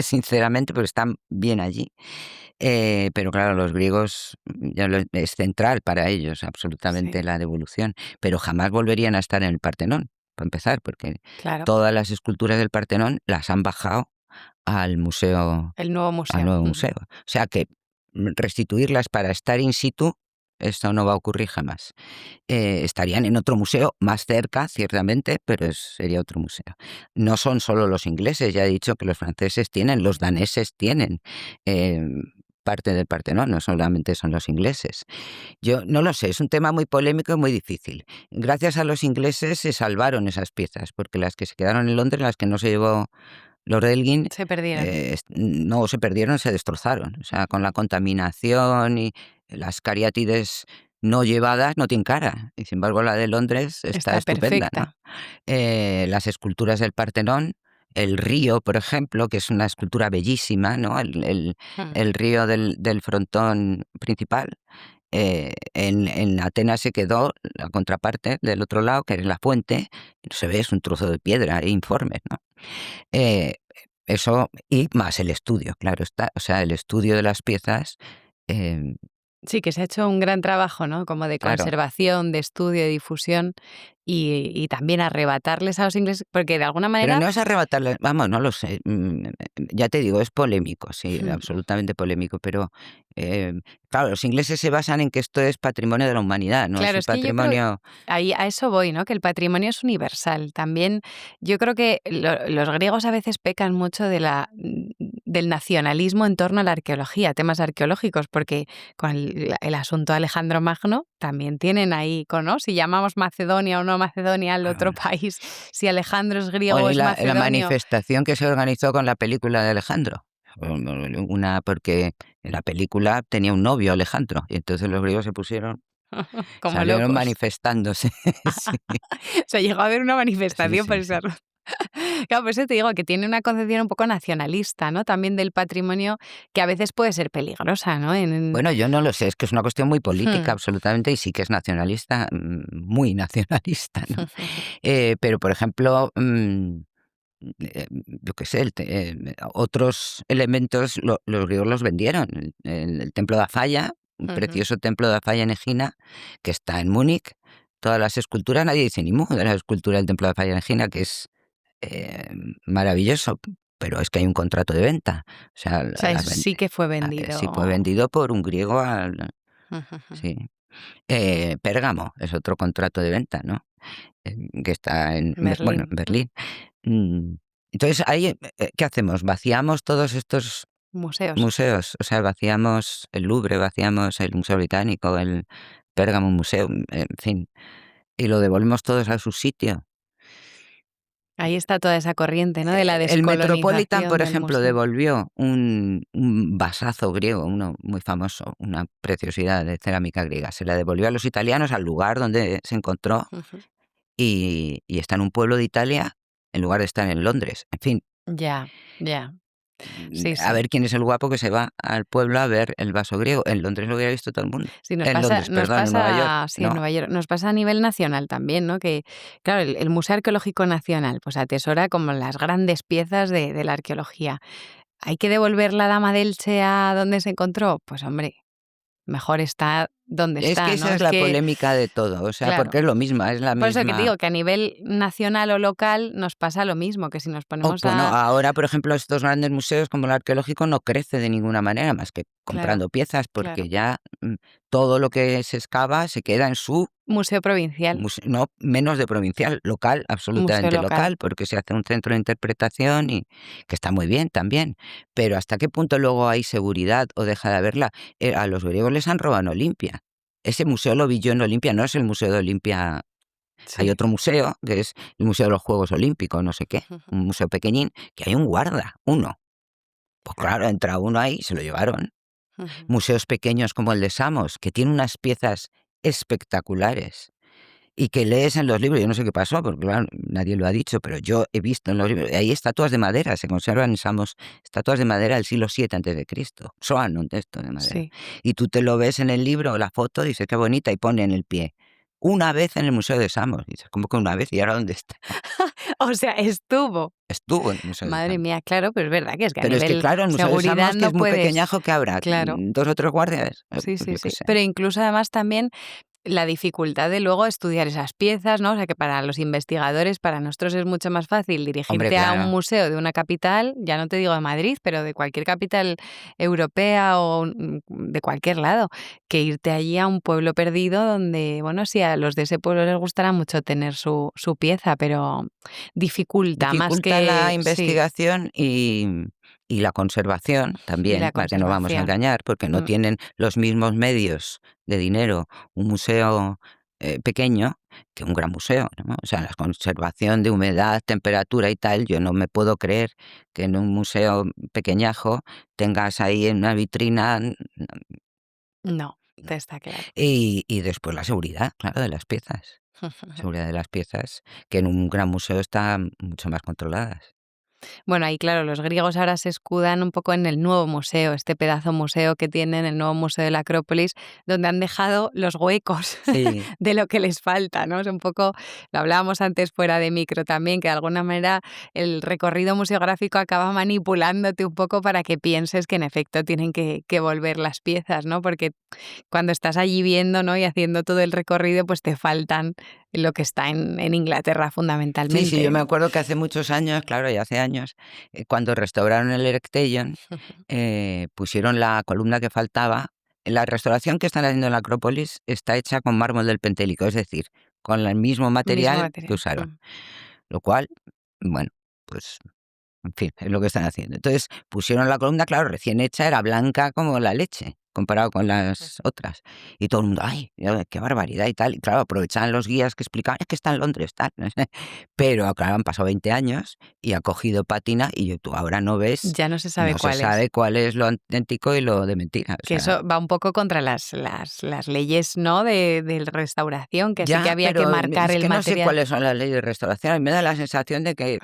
sinceramente, porque están bien allí. Pero claro, los griegos es central para ellos absolutamente Sí, la devolución, pero jamás volverían a estar en el Partenón, para empezar, porque claro. todas las esculturas del Partenón las han bajado al museo, El nuevo al museo. nuevo museo. O sea que restituirlas para estar in situ, esto no va a ocurrir jamás. Estarían en otro museo más cerca, ciertamente, pero sería otro museo. No son solo los ingleses, ya he dicho que los franceses tienen, los daneses tienen parte del Partenón, no solamente son los ingleses. Yo no lo sé, es un tema muy polémico y muy difícil. Gracias a los ingleses se salvaron esas piezas, porque las que se quedaron en Londres, las que no se llevó Lord Elgin, Se perdieron. no se perdieron, se destrozaron. O sea, con la contaminación y las cariátides no llevadas no tienen cara. Y sin embargo, la de Londres está Está estupenda, ¿no? perfecta. Las esculturas del Partenón, el río, por ejemplo, que es una escultura bellísima, ¿no? Mm. El río del frontón principal. En Atenas se quedó la contraparte del otro lado, que es la fuente, y no se ve, es un trozo de piedra informe, ¿no? Eh, Eso, y más el estudio, claro está. O sea, el estudio de las piezas, eh, Sí, que se ha hecho un gran trabajo, ¿no? Como de claro. conservación, de estudio, de difusión y también arrebatarles a los ingleses, porque de alguna Pero manera no es arrebatarle, vamos, no lo sé. Ya te digo, es polémico, sí, mm, absolutamente polémico, pero eh, claro, los ingleses se basan en que esto es patrimonio de la humanidad, no es claro, un es que yo creo patrimonio. ahí a eso voy, ¿no? Que el patrimonio es universal. También yo creo que los griegos a veces pecan mucho del nacionalismo en torno a la arqueología, temas arqueológicos, porque con el asunto de Alejandro Magno también tienen ahí, ¿no? Si llamamos Macedonia o no Macedonia al otro Claro. país, si Alejandro es O griego o es la macedonio. manifestación que se organizó con la película de Alejandro. Porque en la película tenía un novio Alejandro, y entonces los griegos Como salieron locos. manifestándose. Sí, O sea, llegó a haber una sí, manifestación por sí, sí. esa razón. Claro, por eso te digo que tiene una concepción un poco nacionalista, ¿no? También del patrimonio que a veces puede ser peligrosa, ¿no? Bueno, yo no lo sé, es que es una cuestión muy política, Hmm. absolutamente, y sí que es nacionalista, muy nacionalista, ¿no? Pero, por ejemplo, yo qué sé, otros elementos los griegos los vendieron. El templo de Afaya, un Ujú. precioso templo de Afaya en Egina, que está en Múnich. Todas las esculturas, nadie dice ni mu de la escultura del templo de Afaya en Egina, que es eh, maravilloso, pero es que hay un contrato de venta. O sea, O sea, eso sí que fue sí fue vendido. vendido por un griego Ujujú. sí. Pérgamo es otro contrato de venta, ¿no? que está en Berlín. Berlín. Entonces, ahí, ¿qué hacemos? Vaciamos todos estos Museos. museos, o sea, vaciamos el Louvre, vaciamos el Museo Británico, el Pergamon Museo, en fin, y lo devolvemos todos a su sitio. Ahí está toda esa corriente, ¿no? De la El Metropolitan, descolonización por del ejemplo, museo. devolvió un vasazo griego, uno muy famoso, una preciosidad de cerámica griega. Se la devolvió a los italianos al lugar donde se encontró Ujú. y está en un pueblo de Italia en lugar de estar en Londres. En fin, Ya, ya. Sí, a sí. ver quién es el guapo que se va al pueblo a ver el vaso griego. En Londres lo hubiera visto todo el mundo. Sí, En Londres, perdón, en Nueva York, sí, en no. Nueva York, nos pasa a nivel nacional también, ¿no? Que, claro, el Museo Arqueológico Nacional, pues atesora como las grandes piezas de la arqueología. ¿Hay que devolver la Dama de Elche a donde se encontró? Pues hombre, mejor está donde Es que está, ¿no? esa es Es la que, polémica de todo, o sea, claro, porque es lo mismo, es la por eso que te misma. digo que a nivel nacional o local nos pasa lo mismo, que si nos ponemos Bueno, a... ahora, por ejemplo, estos grandes museos como el arqueológico no crece de ninguna manera más que Claro, comprando piezas, claro. porque ya todo lo que se excava se queda en su Museo provincial, no menos de provincial, local, museo absolutamente local. local, porque se hace un centro de interpretación y que está muy bien también. Pero ¿hasta qué punto luego hay seguridad o deja de haberla? A los griegos les han robado en Olimpia. Ese museo lo vi yo en Olimpia, no es el museo de Olimpia. Hay Sí. otro museo, que es el Museo de los Juegos Olímpicos, no sé qué, Ujú. un museo pequeñín, que hay un guarda, uno. Pues claro, entra uno ahí y se lo llevaron. Ujú. Museos pequeños como el de Samos, que tiene unas piezas espectaculares y que lees en los libros, yo no sé qué pasó, porque claro, nadie lo ha dicho, pero yo he visto en los libros, hay estatuas de madera, se conservan en Samos, estatuas de madera del siglo VII a.C., Soan, un texto de madera. Sí. Y tú te lo ves en el libro, la foto, dices qué bonita, y pone en el pie, una vez en el Museo de Samos. Dices, ¿cómo que una vez? ¿Y ahora dónde está? O sea, estuvo. Estuvo en el Museo de Madre Samos. mía, claro, pero es verdad que es que a Pero es que nivel claro, el Museo de seguridad Samos, que no es muy puedes... pequeñajo, que habrá Claro, 2 o 3 guardias, sí, pues sí, yo qué sí. sé. Pero incluso además también la dificultad de luego estudiar esas piezas, ¿no? O sea, que para los investigadores, para nosotros es mucho más fácil Hombre, dirigirte a un claro. museo de una capital, ya no te digo de Madrid, pero de cualquier capital europea o de cualquier lado, que irte allí a un pueblo perdido donde, bueno, sí, a los de ese pueblo les gustará mucho tener su pieza, pero dificulta más Dificulta la que... Sí, investigación y la conservación y también, la para que no vamos a conservación. engañar, porque no Mm, tienen los mismos medios de dinero un museo pequeño que un gran museo, ¿no? O sea, la conservación de humedad, temperatura y tal, yo no me puedo creer que en un museo pequeñajo tengas ahí en una vitrina no, te está claro. y después la seguridad, claro, de las piezas. Seguridad de las piezas, que en un gran museo están mucho más controladas. Bueno, ahí claro, los griegos ahora se escudan un poco en el nuevo museo, este pedazo museo que tienen, el nuevo museo de la Acrópolis, donde han dejado los huecos Sí, de lo que les falta, ¿no? Es un poco, lo hablábamos antes fuera de micro también, que de alguna manera el recorrido museográfico acaba manipulándote un poco para que pienses que en efecto tienen que volver las piezas, ¿no? Porque cuando estás allí viendo, ¿no? Y haciendo todo el recorrido, pues te faltan lo que está en Inglaterra sí, yo fundamentalmente. me acuerdo que hace muchos años, claro, ya hace años, cuando restauraron el Erechtheion, pusieron la columna que faltaba. La restauración que están haciendo en la Acrópolis está hecha con mármol del Pentélico, es decir, con el mismo Mismo material que material. usaron. Lo cual, bueno, pues en fin, es lo que están haciendo. Entonces, pusieron la columna, claro, recién hecha, era blanca como la leche, comparado con las otras. Y todo el mundo, ¡ay, qué barbaridad! Y tal. Y claro, aprovechaban los guías que explicaban, es que está en Londres, tal. No sé. Pero claro, han pasado 20 años y ha cogido pátina y tú ahora no ves, Ya no se sabe no se cuál es. sabe cuál es lo auténtico y lo de mentira. O Que sea, eso va un poco contra las leyes, ¿no?, de restauración, que sí que ya, había que pero marcar es el que no sé material. cuáles son las leyes de restauración. A mí me da la sensación de que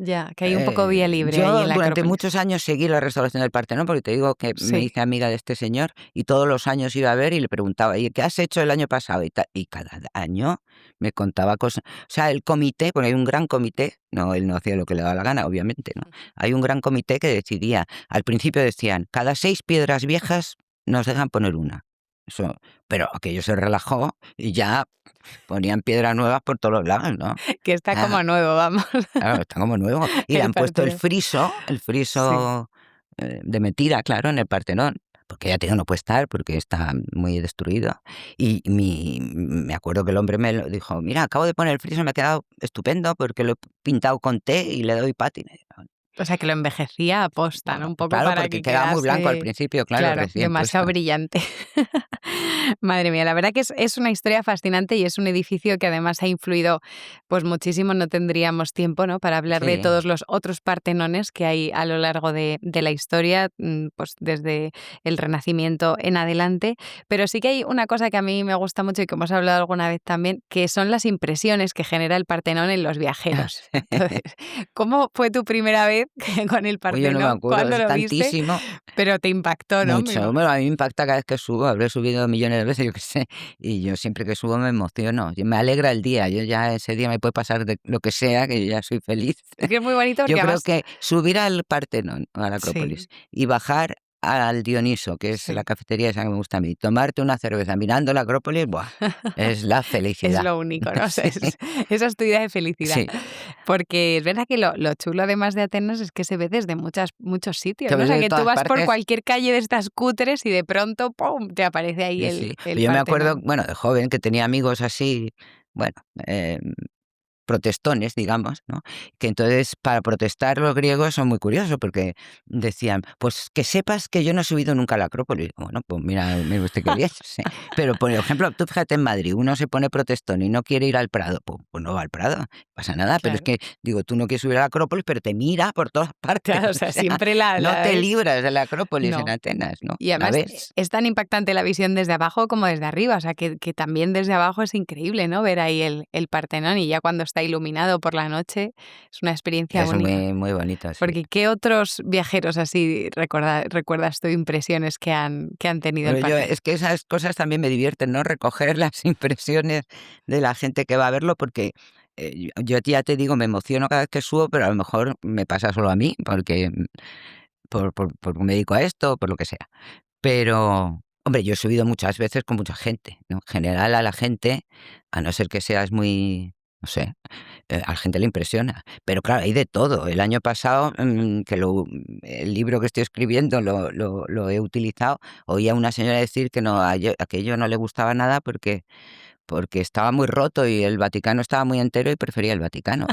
Ya, que hay un poco vía libre ahí yo en la durante Acrópolis. muchos años seguí la restauración del Partenón, porque te digo que me Sí, hice amiga de este señor y todos los años iba a ver y le preguntaba, ¿y qué has hecho el año pasado? Y cada año me contaba cosas. O sea, el comité, porque hay un gran comité, no, él no hacía lo que le daba la gana, obviamente, ¿no? Hay un gran comité que decidía, al principio decían, cada 6 piedras viejas nos dejan poner una. Eso, pero aquello se relajó y ya ponían piedras nuevas por todos los lados, ¿no? que está Ah, como nuevo, vamos, claro, está como nuevo. Y le el han puesto el Partenón. friso Sí. de mentira, claro, en el Partenón. porque ya te digo, no puede estar porque está muy destruido. Y me acuerdo que el hombre me lo dijo, mira, acabo de poner el friso, me ha quedado estupendo porque lo he pintado con té y le doy pátina. O sea, que lo envejecía a posta, ¿no? Un poco claro, para porque que queda muy blanco al quedase, principio, claro, recién demasiado puesto. brillante. Madre mía, la verdad que es una historia fascinante y es un edificio que además ha influido pues muchísimo. No tendríamos tiempo, ¿no?, para hablar de Sí. todos los otros partenones que hay a lo largo de la historia, pues desde el Renacimiento en adelante. Pero sí que hay una cosa que a mí me gusta mucho y que hemos hablado alguna vez también, que son las impresiones que genera el Partenón en los viajeros. Entonces, ¿cómo fue tu primera vez con el Uy, yo no me Partenón? acuerdo, ¿Cuándo es lo viste? tantísimo. Pero te impactó, ¿no? Mucho. Bueno, a mí me impacta cada vez que subo, habré subido millones de veces, yo qué sé, y yo siempre que subo me emociono, me alegra el día, yo ya ese día me puede pasar de lo que sea, que yo ya soy feliz. Es que es muy bonito porque Yo creo además... que subir al Partenón, a la Acrópolis, Sí, y bajar al Dioniso, que es la sí. cafetería esa que me gusta a mí, tomarte una cerveza mirando la Acrópolis, ¡buah! Es la Es felicidad. lo único, ¿no? O sea, Sí, esa es tu idea de felicidad. sí. Porque es verdad que lo chulo además de Atenas es que se ve desde muchos sitios, Te ¿no? O ves sea, de que tú todas vas por partes. cualquier calle de estas cutres y de pronto, ¡pum!, te aparece ahí Sí, el sí. Yo me acuerdo, Partenón. bueno, de joven, que tenía amigos así, bueno, protestones, digamos, ¿no? Que entonces para protestar los griegos son muy curiosos porque decían, pues que sepas que yo no he subido nunca a la Acrópolis. Bueno, pues mira usted qué bien. Sí. Pero por ejemplo, tú fíjate en Madrid, uno se pone protestón y no quiere ir al Prado, pues no va al Prado, no pasa nada, pero es Claro, que digo, tú no quieres subir a la Acrópolis, pero te mira por todas partes, claro, o o sea, sea, siempre no te ves... libras de la Acrópolis en No. Atenas, ¿no? Y La además ves. es tan impactante la visión desde abajo como desde arriba, o sea, que también desde abajo es increíble, ¿no?, ver ahí el Partenón y ya cuando está iluminado por la noche es una experiencia Es única. muy, muy bonito, sí. Porque ¿qué otros viajeros así recuerdas tú impresiones que han tenido el Pero Partenón? es que esas cosas también me divierten, ¿no? Recoger las impresiones de la gente que va a verlo, porque yo ya te digo, me emociono cada vez que subo, pero a lo mejor me pasa solo a mí, porque porque me dedico a esto, por lo que sea. Pero, hombre, yo he subido muchas veces con mucha gente, ¿no? En general a la gente, a no ser que seas muy, no sé, a la gente le impresiona. Pero claro, hay de todo. El año pasado, el libro que estoy escribiendo lo he utilizado, oí a una señora decir que no, aquello no le gustaba nada porque estaba muy roto y el Vaticano estaba muy entero y prefería el Vaticano.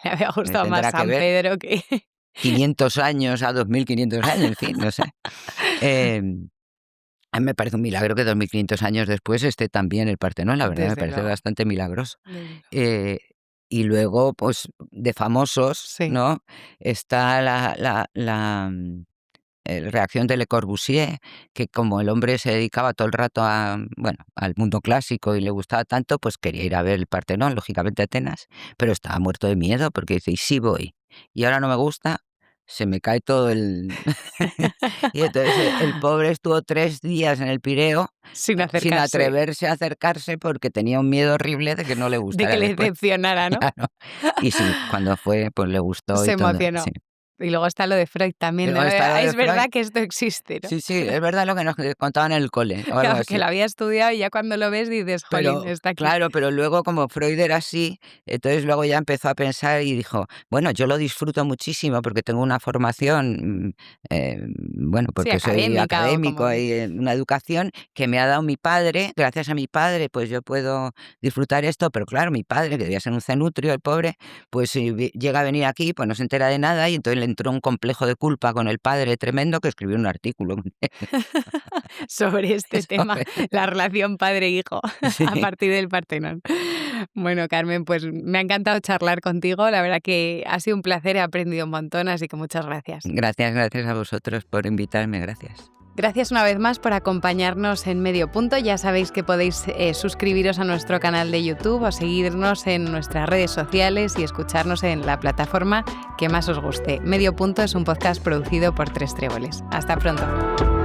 Le había gustado más Tendrá que San ver Pedro que... 500 años a 2500 años, en fin, no sé. Em, a mí me parece un milagro que 2500 años después esté tan bien el Partenón, la verdad me Desde parece luego, bastante milagroso. desde luego. Eh, y luego, pues, de famosos, Sí. ¿no? Está reacción de Le Corbusier, que como el hombre se dedicaba todo el rato bueno, al mundo clásico y le gustaba tanto, pues quería ir a ver el Partenón, lógicamente a Atenas, pero estaba muerto de miedo porque dice, ¿y si voy? Y ahora no me gusta, se me cae todo el... Y entonces el pobre estuvo 3 días en el Pireo Sin sin acercarse, atreverse a acercarse porque tenía un miedo horrible de que no le de que gustara le después. decepcionara, ¿no? Claro. Y sí, cuando fue, pues le gustó Se y todo, emocionó. sí. Y luego está lo de Freud también, de Luego no está lo de es verdad Freud. que esto existe, ¿no? Sí, sí, es verdad lo que nos contaban en el cole o algo Claro, que así. lo había estudiado y ya cuando lo ves dices: "Jolín, Pero está aquí". claro, pero luego como Freud era así, entonces luego ya empezó a pensar y dijo: "Bueno, yo lo disfruto muchísimo porque tengo una formación, bueno, Sí, porque soy académica o académico como... y una educación que me ha dado mi padre, gracias a mi padre, pues yo puedo disfrutar esto", pero claro, mi padre, que debía ser un cenutrio, el pobre, pues si llega a venir aquí, pues no se entera de nada y entonces le entró un complejo de culpa con el padre tremendo que escribió un artículo sobre este tema, sobre la relación padre-hijo a sí. partir del Partenón. Bueno, Carmen, pues me ha encantado charlar contigo. La verdad que ha sido un placer, he aprendido un montón, así que muchas gracias. Gracias a vosotros por invitarme, gracias. Gracias una vez más por acompañarnos en Medio Punto. Ya sabéis que podéis suscribiros a nuestro canal de YouTube o seguirnos en nuestras redes sociales y escucharnos en la plataforma que más os guste. Medio Punto es un podcast producido por Tres Tréboles. Hasta pronto.